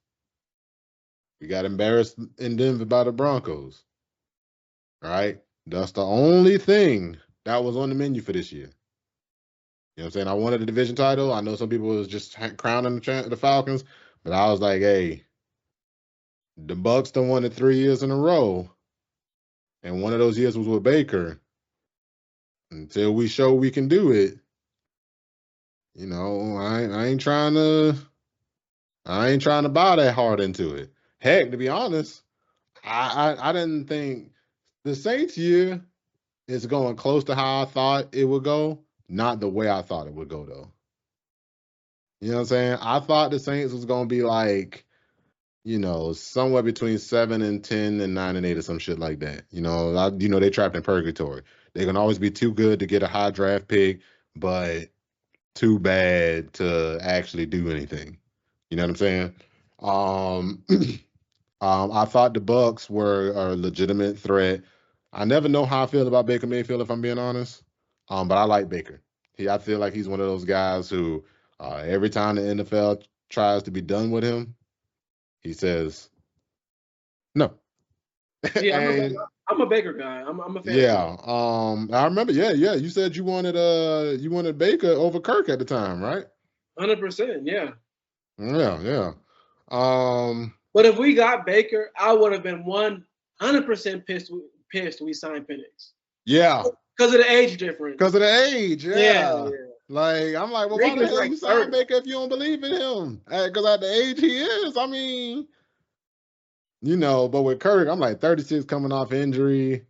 We got embarrassed in Denver by the Broncos. All right, that's the only thing that was on the menu for this year. You know what I'm saying? I wanted a division title. I know some people was just crowning the Falcons, but I was like, hey, the Bucks done won it 3 years in a row, and one of those years was with Baker. Until we show we can do it, I ain't trying to buy that hard into it. Heck, to be honest, I didn't think the Saints year is going close to how I thought it would go. Not the way I thought it would go, though. You know what I'm saying? I thought the Saints was going to be like, somewhere between 7-10 and 9-8 or some shit like that. They trapped in purgatory. They can always be too good to get a high draft pick, but too bad to actually do anything. You know what I'm saying? Um, I thought the Bucks were a legitimate threat. I never know how I feel about Baker Mayfield, if I'm being honest. But I like Baker. I feel like he's one of those guys who, every time the NFL tries to be done with him, he says no. Yeah, And I'm a Baker guy. I'm a fan. yeah, I remember. Yeah. You said you wanted Baker over Kirk at the time, right? 100%. Yeah. Yeah. Um, But if we got Baker, I would have been 100% pissed. Pissed we signed Penix yeah, because of the age difference. because of the age. Yeah. Like, I'm like, well, why the Baker's hell like you sign 30. Baker if you don't believe in him? Because at the age he is, I mean, but with Kirk, I'm like 36 coming off injury.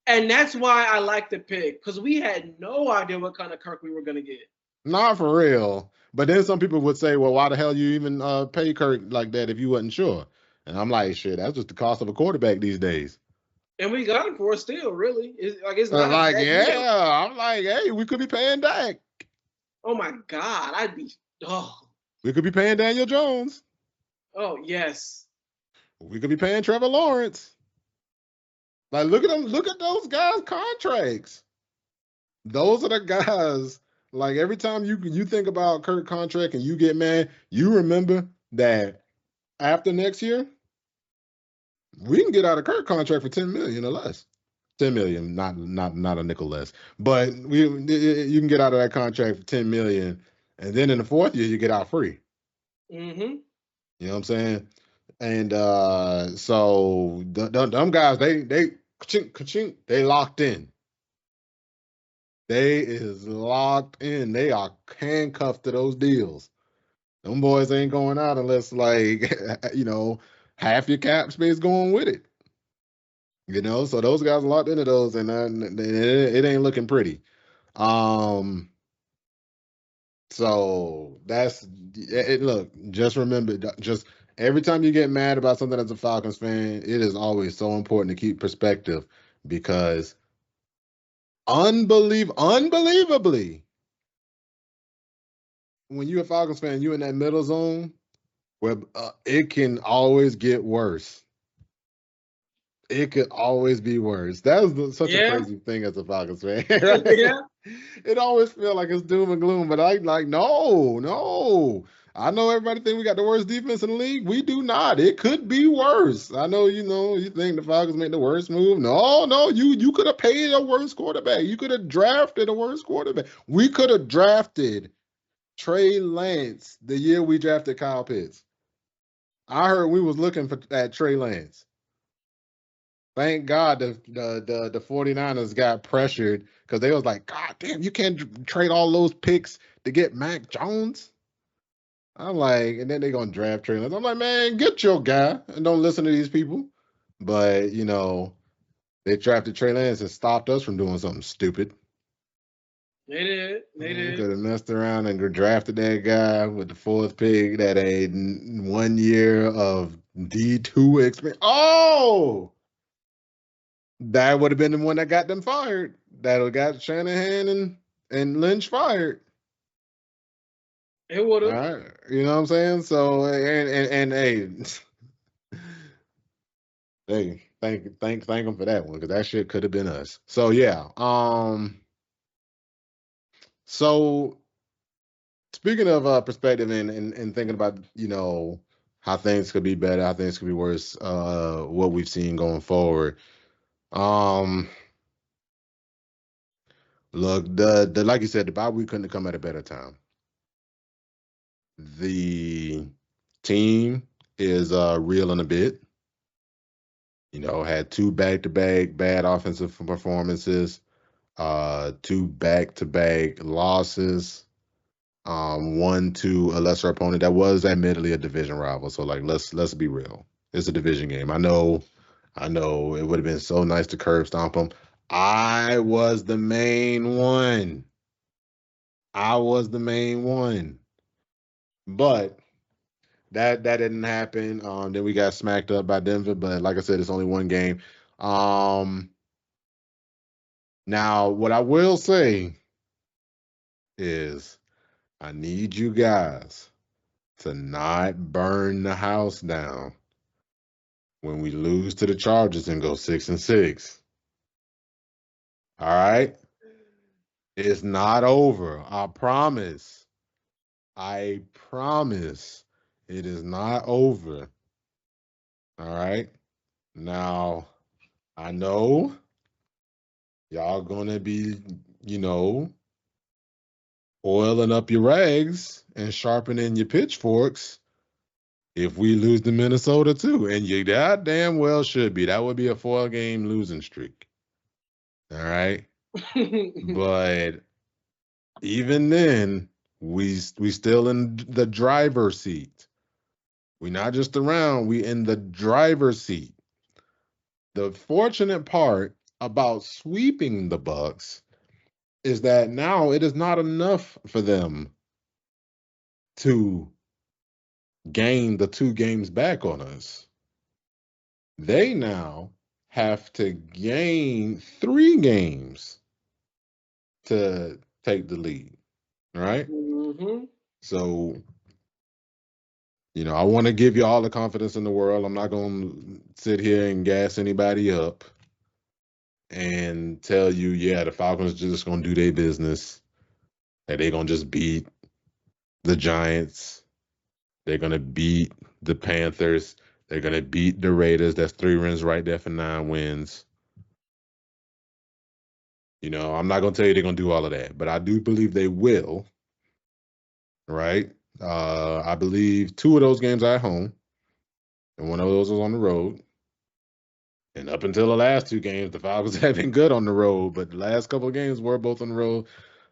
And that's why I like the pick, because we had no idea what kind of Kirk we were gonna get. Not for real. But then some people would say, well, why the hell you even pay Kirk like that if you wasn't sure? And I'm like, shit, that's just the cost of a quarterback these days. And we got him for it still, really. It's not a bad yeah, deal. I'm like, hey, we could be paying Dak. Oh my God, We could be paying Daniel Jones. oh yes. We could be paying Trevor Lawrence. Like, look at them. Look at those guys' contracts. Those are the guys. Like, every time you think about Kirk contract and you get mad, you remember that after next year, we can get out of Kirk contract for $10 million or less. 10 million, not a nickel less. But you can get out of that contract for 10 million, and then in the fourth year you get out free. Mm-hmm. You know what I'm saying? And so them guys, they ka-chink, they locked in. They is locked in. They are handcuffed to those deals. Them boys ain't going out unless like half your cap space going with it. So those guys are locked into those, and it ain't looking pretty. So that's it. Look, just remember, just every time you get mad about something as a Falcons fan, it is always so important to keep perspective, because unbelievably, when you're a Falcons fan, you in that middle zone where it can always get worse. It could always be worse. That's such a crazy thing as a Falcons fan, right? Yeah. It always feels like it's doom and gloom, but I like no. I know everybody think we got the worst defense in the league. We do not. It could be worse. I know you think the Falcons made the worst move. No, you could have paid a worse quarterback. You could have drafted a worse quarterback. We could have drafted Trey Lance the year we drafted Kyle Pitts. I heard we was looking at Trey Lance. Thank God the 49ers got pressured, because they was like, God damn, you can't trade all those picks to get Mac Jones. I'm like, and then they're going to draft Trey Lance. I'm like, man, get your guy and don't listen to these people. But, They drafted Trey Lance and stopped us from doing something stupid. They did. They did. Could have messed around and drafted that guy with the 4th pick that had 1 year of D2 experience. Oh, that would have been the one that got them fired. That would have got Shanahan and Lynch fired. It would All have. right, you know what I'm saying? So and hey, hey, thank them for that one because that shit could have been us. So yeah, so speaking of perspective and thinking about how things could be better, how things could be worse, what we've seen going forward. Um, Look, the like you said, the bye week couldn't have come at a better time. The team is reeling a bit. Had 2 back-to-back bad offensive performances, 2 back-to-back losses, one to a lesser opponent that was admittedly a division rival. So like let's be real. It's a division game. I know it would have been so nice to curb stomp them. I was the main one. But that didn't happen. Then we got smacked up by Denver, but like I said, it's only one game. Now what I will say is I need you guys to not burn the house down when we lose to the Chargers and go 6-6. All right? It's not over. I promise. I promise it is not over. All right? Now, I know y'all gonna be, oiling up your rags and sharpening your pitchforks if we lose to Minnesota too. And you goddamn well should be. That would be a 4-game losing streak. All right. But even then, we still in the driver's seat. We not just around, we in the driver's seat. The fortunate part about sweeping the Bucks is that now it is not enough for them to gain the 2 games back on us. They now have to gain 3 games to take the lead, right? Mm-hmm. So, I want to give you all the confidence in the world. I'm not going to sit here and gas anybody up and tell you, yeah, the Falcons are just going to do their business, that they're going to just beat the Giants. They're going to beat the Panthers. They're going to beat the Raiders. That's 3 wins right there for 9 wins. I'm not going to tell you they're going to do all of that, but I do believe they will, right? I believe 2 of those games are at home, and 1 of those was on the road. And up until the last 2 games, the Falcons have been good on the road, but the last couple of games were both on the road.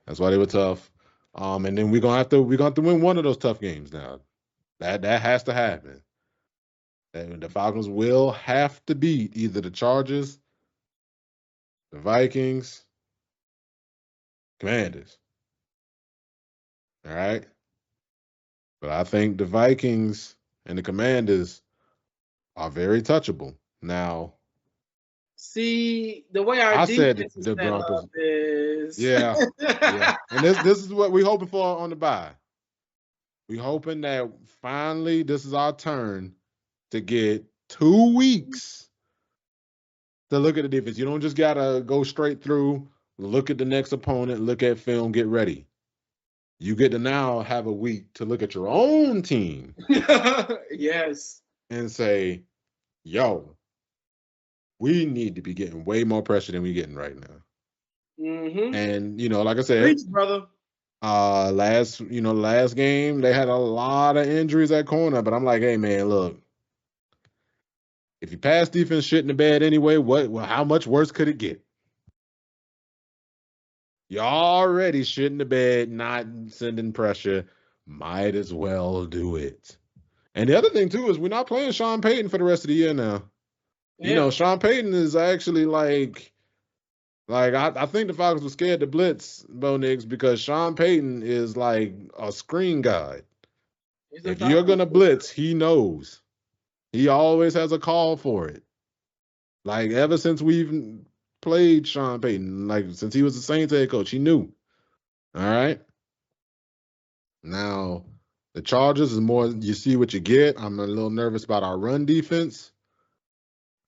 That's why they were tough. And then we're gonna have to win 1 of those tough games now. That has to happen. And the Falcons will have to beat either the Chargers, the Vikings, Commanders. All right. But I think the Vikings and the Commanders are very touchable. Now, See, the way our I said defense is the set up Broncos. is Yeah. Yeah. And this is what we're hoping for on the bye. We're hoping that finally this is our turn to get 2 weeks to look at the defense. You don't just gotta go straight through, look at the next opponent, look at film, get ready. You get to now have a week to look at your own team yes. and say, yo, we need to be getting way more pressure than we're getting right now. Mm-hmm. And like I said, Preach, brother. last game they had a lot of injuries at corner, but I'm like, hey man, look, if you pass defense shit in the bed anyway, how much worse could it get? You already shit in the bed, not sending pressure. Might as well do it. And the other thing too is we're not playing Sean Payton for the rest of the year now. Yeah, Sean Payton is actually I think the Falcons were scared to blitz Bo Nix because Sean Payton is like a screen guard. he's a If you're Falcons. gonna blitz, he knows. He always has a call for it. Like ever since we've played Sean Payton, like since he was the Saints head coach, he knew. All right. Now the Chargers is more you see what you get. I'm a little nervous about our run defense.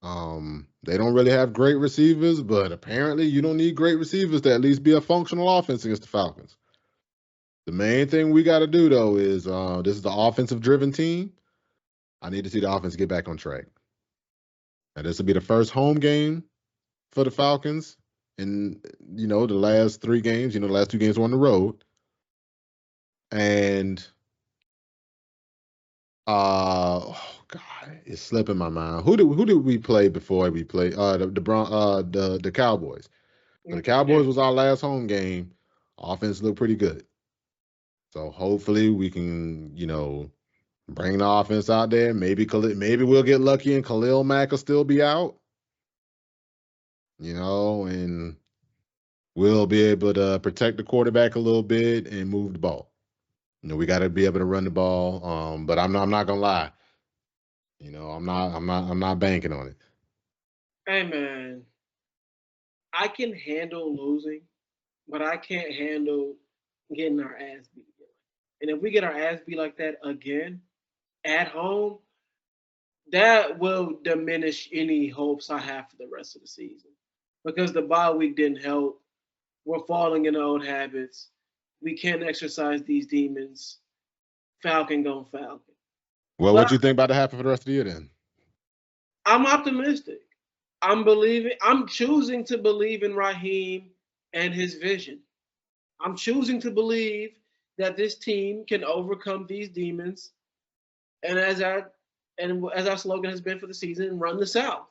They don't really have great receivers, but apparently you don't need great receivers to at least be a functional offense against the Falcons. The main thing we got to do though is this is the offensive driven team. I need to see the offense get back on track. And this will be the first home game for the Falcons in the last 3 games. The last 2 games were on the road, and oh god, it's slipping my mind. Who did we play before we played the Cowboys? So the Yeah. Cowboys was our last home game. Offense looked pretty good. So hopefully we can, bring the offense out there. Maybe we'll get lucky and Khalil Mack will still be out. And we'll be able to protect the quarterback a little bit and move the ball. We got to be able to run the ball. But I'm not gonna lie. I'm not banking on it. Hey man, I can handle losing, but I can't handle getting our ass beat again. And if we get our ass beat like that again at home, that will diminish any hopes I have for the rest of the season. Because the bye week didn't help. We're falling into old habits. We can't exercise these demons. Falcon going Falcon. Well, But what you think about to happen for the rest of the year then? I'm optimistic. I'm believing. I'm choosing to believe in Raheem and his vision. I'm choosing to believe that this team can overcome these demons, and as our slogan has been for the season, run the South,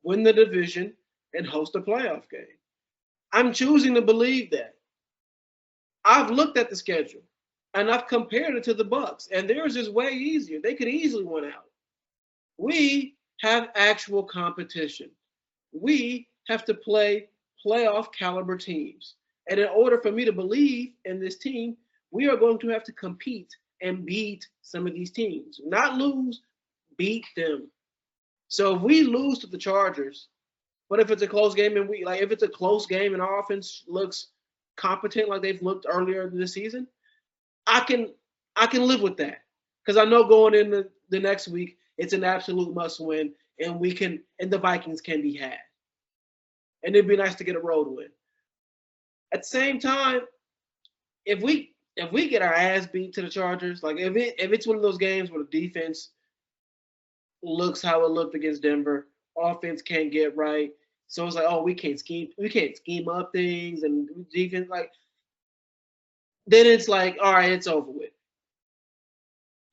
win the division, and host a playoff game. I'm choosing to believe that. I've looked at the schedule and I've compared it to the Bucks, and theirs is way easier. They could easily win out. We have actual competition. We have to play playoff caliber teams. And in order for me to believe in this team, we are going to have to compete and beat some of these teams. Not lose, beat them. So if we lose to the Chargers, but if it's a close game and if it's a close game and our offense looks competent like they've looked earlier this season, I can live with that. Because I know going into the next week, it's an absolute must win, and the Vikings can be had. And it'd be nice to get a road win. At the same time, if we get our ass beat to the Chargers, like if it's one of those games where the defense looks how it looked against Denver, offense can't get right, so it's like, oh, we can't scheme up things, and defense then it's like, all right, it's over with.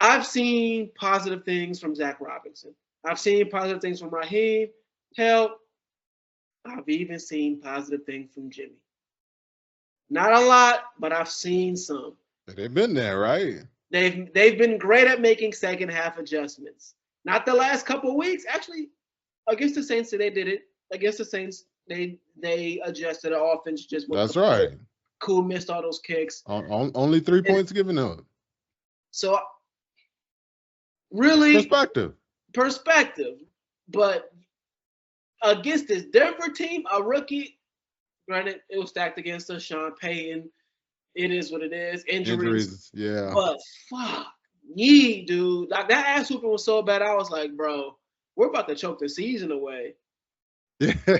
I've seen positive things from Zach Robinson. I've seen positive things from Raheem. Hell, I've even seen positive things from Jimmy. Not a lot, but I've seen some. They've been there, right? They've been great at making second half adjustments. Not the last couple of weeks. Actually, against the Saints, they did it. Against the Saints, they adjusted the offense just with That's right. Cool missed all those kicks. Only 3 points given up. So really Perspective. But against this Denver team, a rookie, granted, it was stacked against us, Sean Payton. It is what it is. Injuries. Yeah. But fuck me, dude. Like that ass whooping was so bad. I was like, bro, we're about to choke the season away.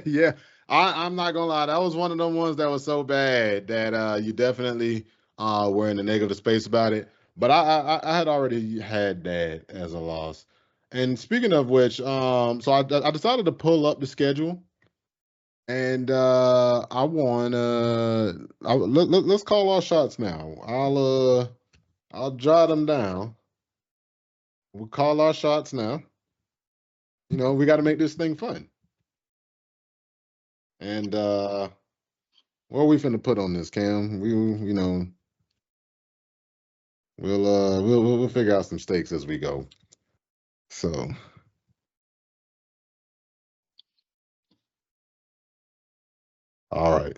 Yeah. I'm not gonna lie. That was one of them ones that was so bad that you definitely were in the negative space about it. But I had already had that as a loss. And speaking of which, so I decided to pull up the schedule, and let's call our shots now. I'll jot them down. We'll call our shots now. We got to make this thing fun. And what are we finna put on this, Cam? We'll figure out some stakes as we go. So All right.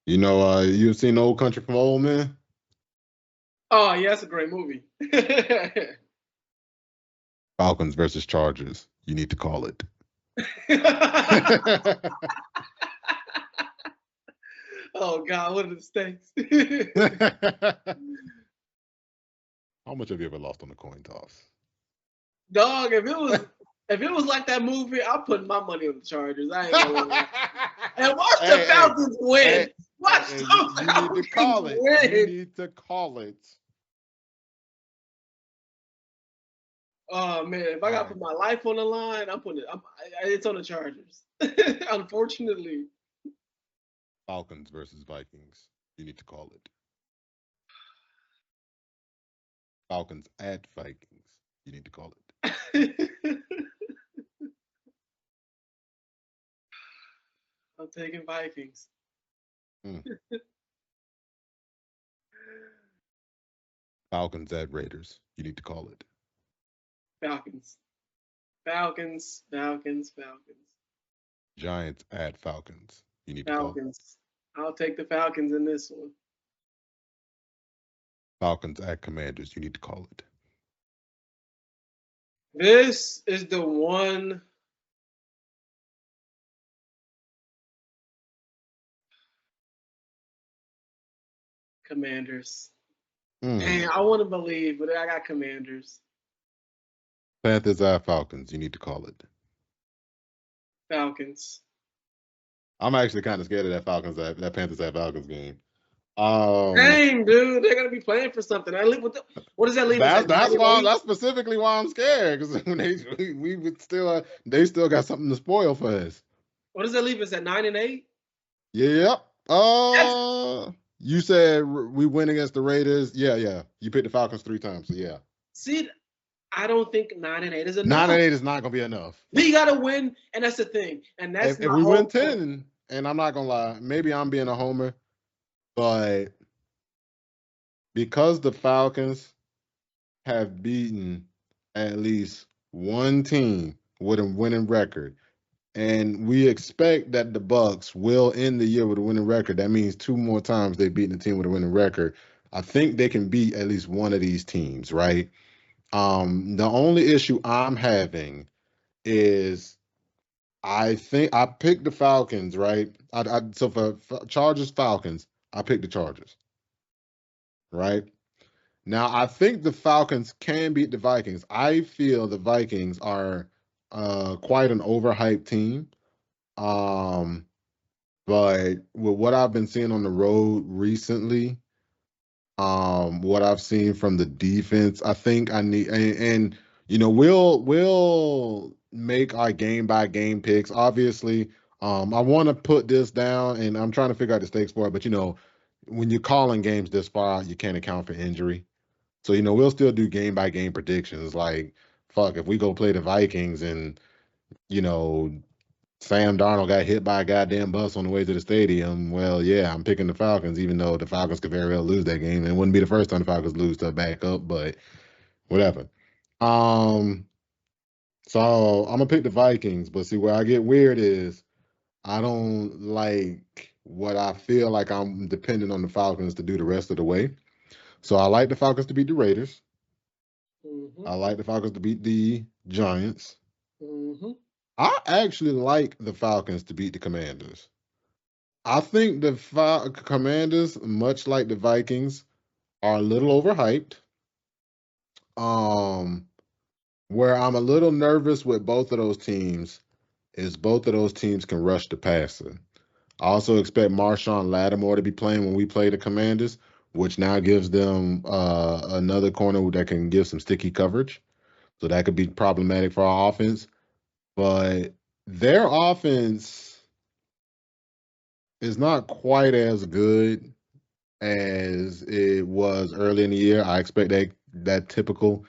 You've seen Old Country from Old Man? Oh, yeah, that's a great movie. Falcons versus Chargers. You need to call it. Oh God, what are the stakes? How much have you ever lost on a coin toss? Dog, if it was like that movie, I'm putting my money on the Chargers. I ain't gonna lie. And watch the Hey, Falcons win. hey, Watch hey, the you need to Falcons call it. You win. need to call it. Oh man, if I gotta put my life on the line, it's on the Chargers. Unfortunately. Falcons versus Vikings. You need to call it. Falcons at Vikings. You need to call it. I'm taking Vikings. Falcons at Raiders. You need to call it. Falcons. Falcons. Falcons. Falcons. Giants at Falcons. You need to call it. Falcons. I'll take the Falcons in this one. Falcons at Commanders. You need to call it. This is the one. Commanders. Dang, I want to believe, but I got Commanders. Panthers at Falcons. You need to call it. Falcons. I'm actually kind of scared of that Panthers at Falcons game. Dang, dude, they're gonna be playing for something. What does that leave? That's specifically why I'm scared, because they still got something to spoil for us. What does that leave us at 9-8? Yep. You said we win against the Raiders. Yeah. You picked the Falcons 3 times, so yeah. See, I don't think 9-8 is enough. 9-8 is not gonna be enough. We gotta win, and that's the thing. And that's if we win 10, and I'm not gonna lie, maybe I'm being a homer, but because the Falcons have beaten at least one team with a winning record, and we expect that the Bucs will end the year with a winning record. That means 2 more times they've beaten a team with a winning record. I think they can beat at least one of these teams, right? The only issue I'm having is I think I picked the Falcons, right? So for Chargers Falcons, I picked the Chargers, right? Now I think the Falcons can beat the Vikings. I feel the Vikings are quite an overhyped team. But with what I've been seeing on the road recently, what I've seen from the defense, I think I need and we'll make our game by game picks. Obviously, I want to put this down, and I'm trying to figure out the stakes for it. But when you're calling games this far out, you can't account for injury. So we'll still do game by game predictions. Like, fuck, if we go play the Vikings and you know Sam Darnold got hit by a goddamn bus on the way to the stadium, well, yeah, I'm picking the Falcons, even though the Falcons could very well lose that game. It wouldn't be the first time the Falcons lose to a backup, but whatever. So I'm gonna pick the Vikings, but see where I get weird is I don't like what I feel like I'm depending on the Falcons to do the rest of the way. So I like the Falcons to beat the Raiders. Mm-hmm. I like the Falcons to beat the Giants. Mm-hmm. I actually like the Falcons to beat the Commanders. I think the Commanders, much like the Vikings, are a little overhyped. Where I'm a little nervous with both of those teams is both of those teams can rush the passer. I also expect Marshawn Lattimore to be playing when we play the Commanders, which now gives them another corner that can give some sticky coverage. So that could be problematic for our offense. But their offense is not quite as good as it was early in the year. I expect that typical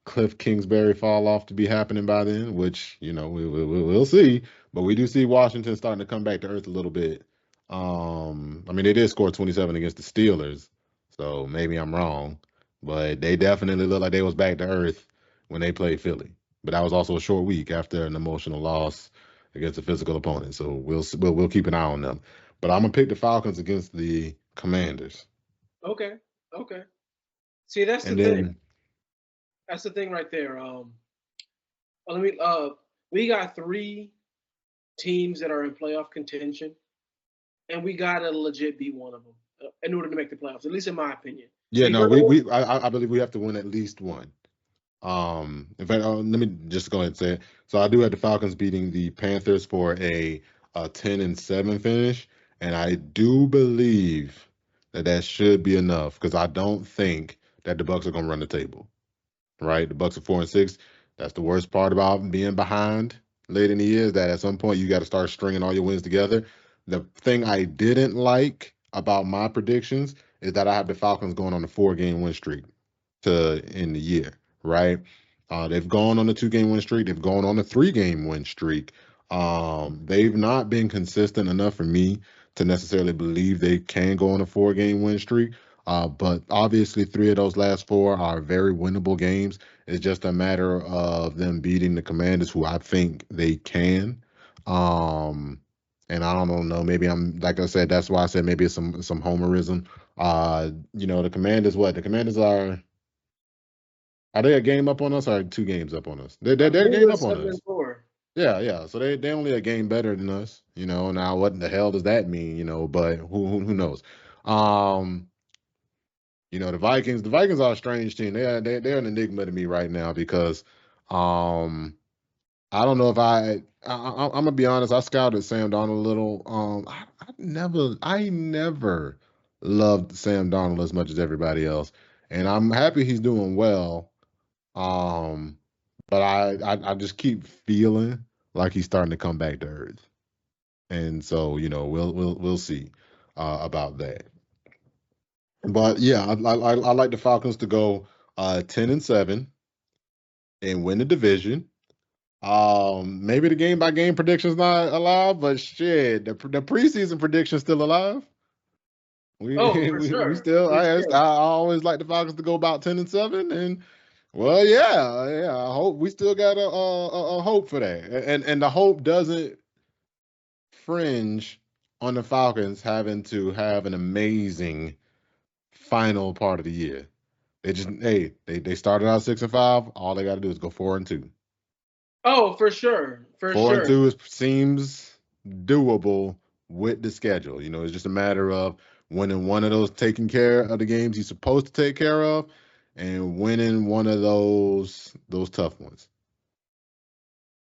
Cliff Kingsbury fall off to be happening by then, which we'll see. But we do see Washington starting to come back to earth a little bit. I mean, they did score 27 against the Steelers, so maybe I'm wrong, but they definitely look like they was back to earth when they played Philly. But that was also a short week after an emotional loss against a physical opponent, so we'll keep an eye on them. but I'm gonna pick the Falcons against the Commanders. Okay. Okay. See, that's the And thing. then That's the thing right there. Let me. We got three teams that are in playoff contention, and we gotta legit be one of them in order to make the playoffs. At least in my opinion. yeah, If no, you're the I believe we have to win at least one. In fact, let me just go ahead and say it. So I do have the Falcons beating the Panthers for a 10-7 finish, and I do believe that that should be enough because I don't think that the Bucks are going to run the table. Right, the Bucks are 4-6. That's the worst part about being behind late in the year is that at some point you got to start stringing all your wins together. The thing I didn't like about my predictions is that I have the Falcons going on a 4-game win streak to end the year, right? They've gone on a 2-game win streak. They've gone on a 3-game win streak. They've not been consistent enough for me to necessarily believe they can go on a 4-game win streak. But obviously, 3 of those last 4 are very winnable games. It's just a matter of them beating the Commanders, who I think they can. Um, and I don't know. Maybe I'm like I said. That's why I said maybe it's some homerism. The Commanders. What the Commanders are they a game up on us or 2 games up on us? I They're a believe game it's up on seven and us. four. Yeah, yeah. So they only a game better than us. Now what the hell does that mean? But who knows? Um, the Vikings are a strange team. They're an enigma to me right now because um I don't know if I'm gonna be honest. I scouted Sam Donald a little. I never loved Sam Donald as much as everybody else, and I'm happy he's doing well. Um, but I just keep feeling like he's starting to come back to earth, and so we'll see about that. But yeah, I like the Falcons to go 10-7 and win the division. Maybe the game by game prediction's not alive, but shit, the preseason prediction's still alive. We Oh, for we sure, still for I sure. always like the Falcons to go about 10-7, and well, yeah. I hope we still got a hope for that, and the hope doesn't fringe on the Falcons having to have an amazing final part of the year. They started out 6-5. All they got to do is go 4-2. Oh, for sure, for Four and sure. two seems doable with the schedule. It's just a matter of winning one of those, taking care of the games you're supposed to take care of, and winning one of those tough ones.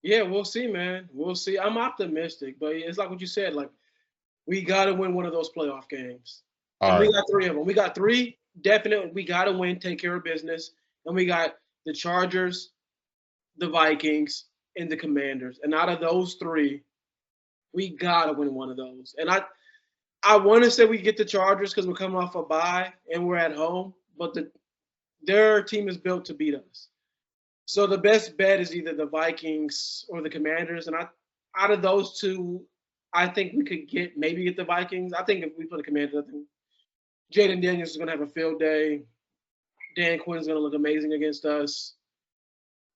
Yeah, we'll see, man. We'll see. I'm optimistic, but it's like what you said. Like we got to win one of those playoff games, and All we right. got 3 of them. We got 3 definite. We got to win, take care of business, and we got the Chargers, the Vikings, and the Commanders. And out of those 3, we got to win one of those. And I want to say we get the Chargers because we're coming off a bye and we're at home, but their team is built to beat us. So the best bet is either the Vikings or the Commanders. And out of those 2, I think we could maybe get the Vikings. I think if we put the Commanders, I think Jaden Daniels is going to have a field day. Dan Quinn's going to look amazing against us.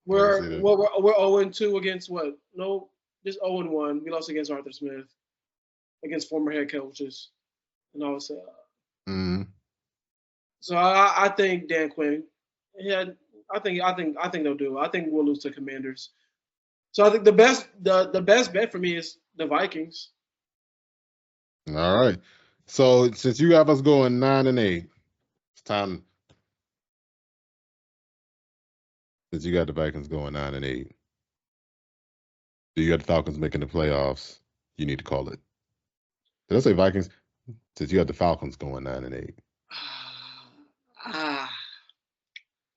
I can We're see that. we're 0-2 against what? No, just 0-1. We lost against Arthur Smith, against former head coaches, and all that. Mm-hmm. So I think Dan Quinn. Yeah, I think they'll do it. I think we'll lose to Commanders. So I think the best bet for me is the Vikings. All right. So since you have us going 9-8, it's time. Since you got the Vikings going 9-8, you got the Falcons making the playoffs. You need to call it. Did I say Vikings? Since you got the Falcons going 9-8, Ah,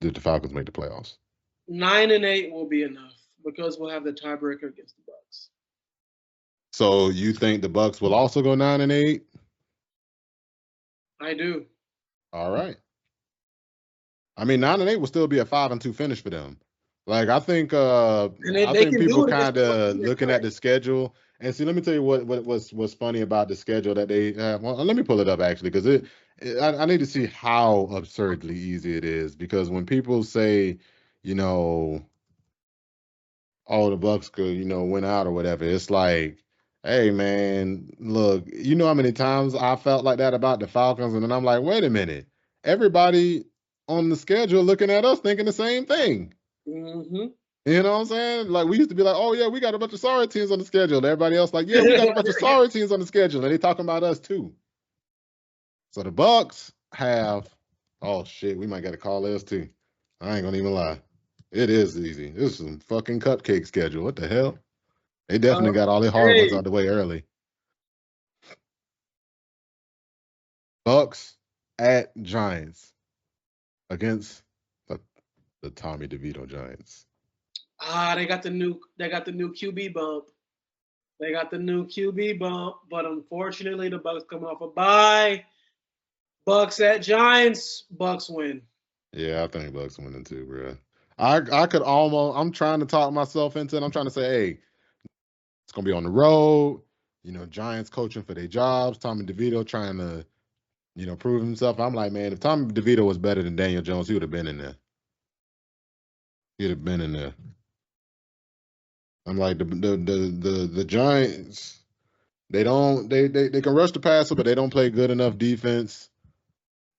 did the Falcons make the playoffs? 9-8 will be enough because we'll have the tiebreaker against the Bucks. So you think the Bucks will also go 9-8? I do. All right. I mean, 9-8 will still be a 5-2 finish for them. Like And they, I they think can people do it against kind the Bucks. of looking at the schedule and see. Let me tell you what's funny about the schedule that they have. Well, let me pull it up actually because I need to see how absurdly easy it is because when people say, you know, oh the Bucks could win out or whatever, it's like Hey man, look, you know how many times I felt like that about the Falcons, and then I'm like, wait a minute. Everybody on the schedule looking at us thinking the same thing. Mm-hmm. You know what I'm saying? Like we used to be like, oh yeah, we got a bunch of sorry teams on the schedule. And everybody else like, yeah, we got a bunch of sorry teams on the schedule, and they talking about us too. So the Bucks have, oh shit, we might got to call this too. I ain't gonna even lie. It is easy. This is some fucking cupcake schedule. What the hell? They definitely got all the hard ones Hey, out the way early. Bucks at Giants against the, the Tommy DeVito Giants. they got the new QB bump. They got the new QB bump, but unfortunately, the Bucks come off a bye. Bucks at Giants. Bucks win. Yeah, I think Bucks winning too, bro. I could almost. I'm trying to talk myself into it. I'm trying to say, hey, it's gonna be on the road. You know, Giants coaching for their jobs. Tommy DeVito trying to, prove himself. I'm like, man, if Tommy DeVito was better than Daniel Jones, he would have been in there. He'd have been in there. I'm like the Giants. They can rush the passer, but they don't play good enough defense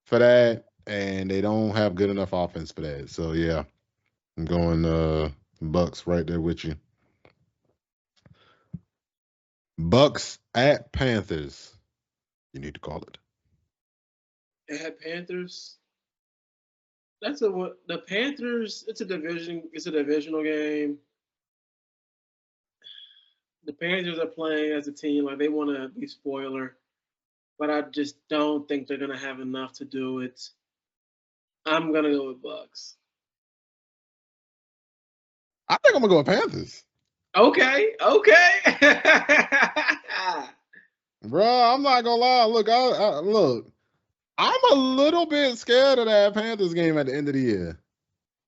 for that, and they don't have good enough offense for that. So yeah, I'm going Bucks right there with you. Bucks at Panthers. You need to call it. At Panthers. The Panthers. It's a division. It's a divisional game. The Panthers are playing as a team like they want to be spoiler, but I just don't think they're gonna have enough to do it. I'm gonna go with Bucks. I think I'm gonna go with Panthers. Okay, okay. Bro, I'm not gonna lie. Look, look. I'm a little bit scared of that Panthers game at the end of the year.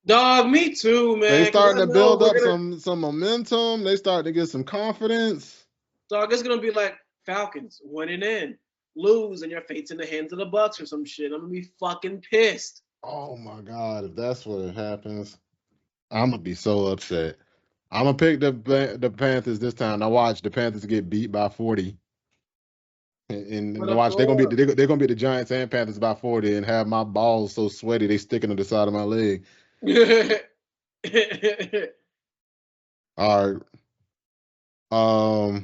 Dog, me too, They man. Because starting I to know build we're up gonna. some momentum. They starting to get some confidence. Dog, it's gonna be like Falcons winning in, lose, and your fate's in the hands of the Bucks or some shit. I'm gonna be fucking pissed. Oh my god, if that's what happens, I'm gonna be so upset. I'm gonna pick the Panthers this time. Now watch the Panthers get beat by 40, For and the watch floor. they're gonna beat the Giants and Panthers by 40, and have my balls so sweaty they sticking to the side of my leg. All right.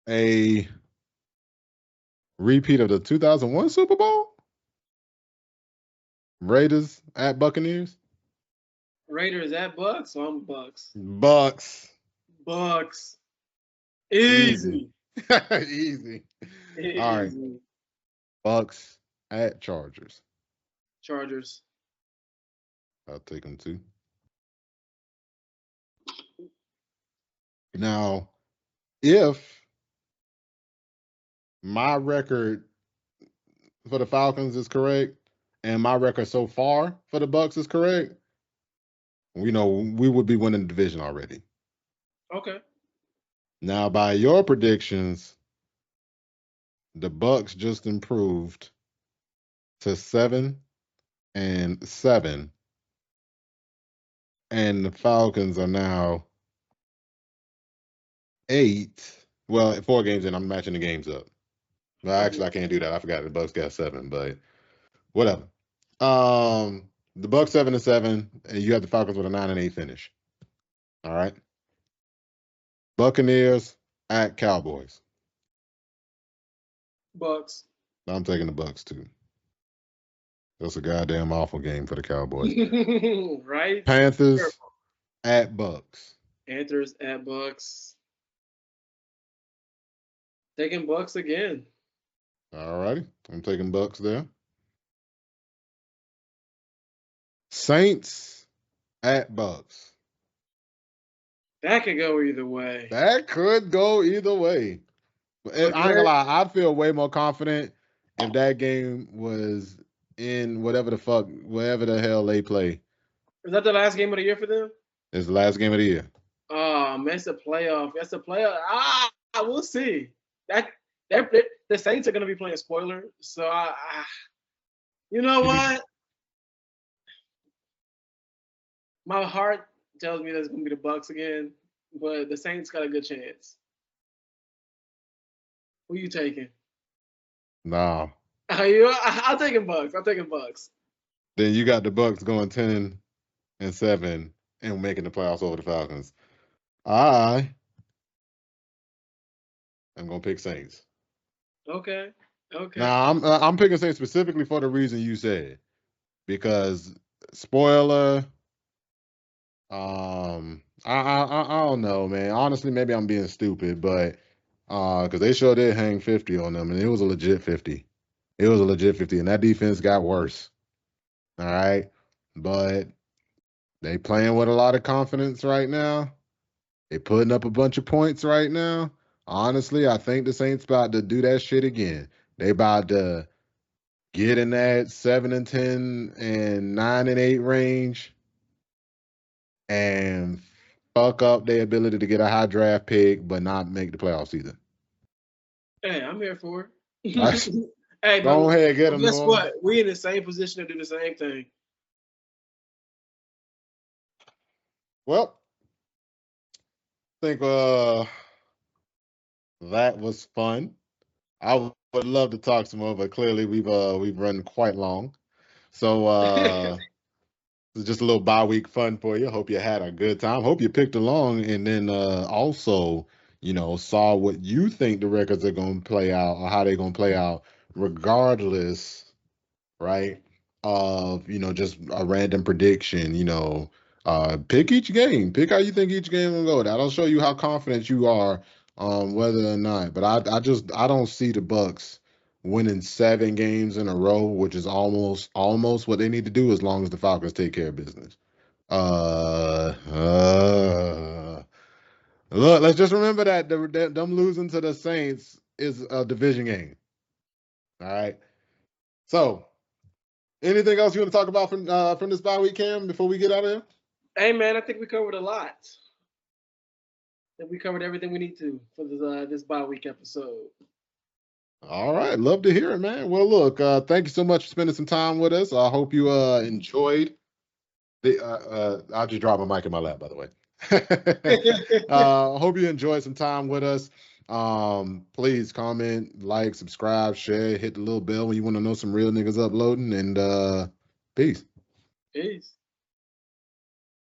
A repeat of the 2001 Super Bowl. Raiders at Buccaneers. Raiders at Bucks, so I'm Bucks. Bucks. Bucks. Easy. Easy. Easy. All right. Easy. Bucks at Chargers. Chargers. I'll take them too. Now, if my record for the Falcons is correct, and my record so far for the Bucks is correct, we know we would be winning the division already. Okay. Now, by your predictions, the Bucks just improved to 7-7, and the Falcons are now 8. Well, 4 games in, I'm matching the games up. Well, actually, I can't do that. I forgot the Bucks got 7, but whatever. The Bucks 7-7, and you have the Falcons with a 9-8 finish. All right. Buccaneers at Cowboys. Bucks. I'm taking the Bucks too. That's a goddamn awful game for the Cowboys. Right? Panthers at Bucks. Panthers at Bucks. Taking Bucks again. All righty. I'm taking Bucks there. Saints at Bucks. That could go either way. That could go either way. I ain't But gonna lie, I'd feel way more confident if that game was in whatever the hell they play. is that the last game of the year for them? It's the last game of the year. Oh, man, it's a playoff. That's a playoff. We'll see. That the Saints are going to be playing spoiler. So you know what? My heart tells me that it's going to be the Bucks again, but the Saints got a good chance. Who you taking? Nah. I'll take him Bucks. I'll take him Bucks. Then you got the Bucks going 10-7 and making the playoffs over the Falcons. I am gonna pick Saints. Okay. Okay. Now I'm picking Saints specifically for the reason you said, because spoiler. I don't know, man. Honestly, maybe I'm being stupid, but because they sure did hang 50 on them, and it was a legit 50. It was a legit 50, and that defense got worse. All right, but they playing with a lot of confidence right now. They putting up a bunch of points right now. Honestly, I think the Saints about to do that shit again. They about to get in that 7-10 and 9-8 range and fuck up their ability to get a high draft pick, but not make the playoffs either. Hey, I'm here for Right? it. Hey, Go ahead, get but them, guess boy. what? We in the same position to do the same thing. Well, I think that was fun. I would love to talk some more, but clearly we've run quite long. So it's just a little bye-week fun for you. Hope you had a good time. Hope you picked along, and then also, saw what you think the records are going to play out or how they're going to play out, regardless, right, of, just a random prediction. Pick each game. Pick how you think each game will go. That'll show you how confident you are, whether or not. But I don't see the Bucks winning 7 games in a row, which is almost what they need to do as long as the Falcons take care of business. Look, let's just remember that them losing to the Saints is a division game. All right. So, anything else you want to talk about from this bye week, Cam, before we get out of here? Hey, man, I think we covered a lot. I think we covered everything we need to for this bye week episode. All right, love to hear it, man. Well, look, thank you so much for spending some time with us. I hope you enjoyed the. I just dropped my mic in my lap, by the way. Hope you enjoyed some time with us. Please comment, like, subscribe, share, hit the little bell when you want to know some real niggas uploading, and peace. Peace.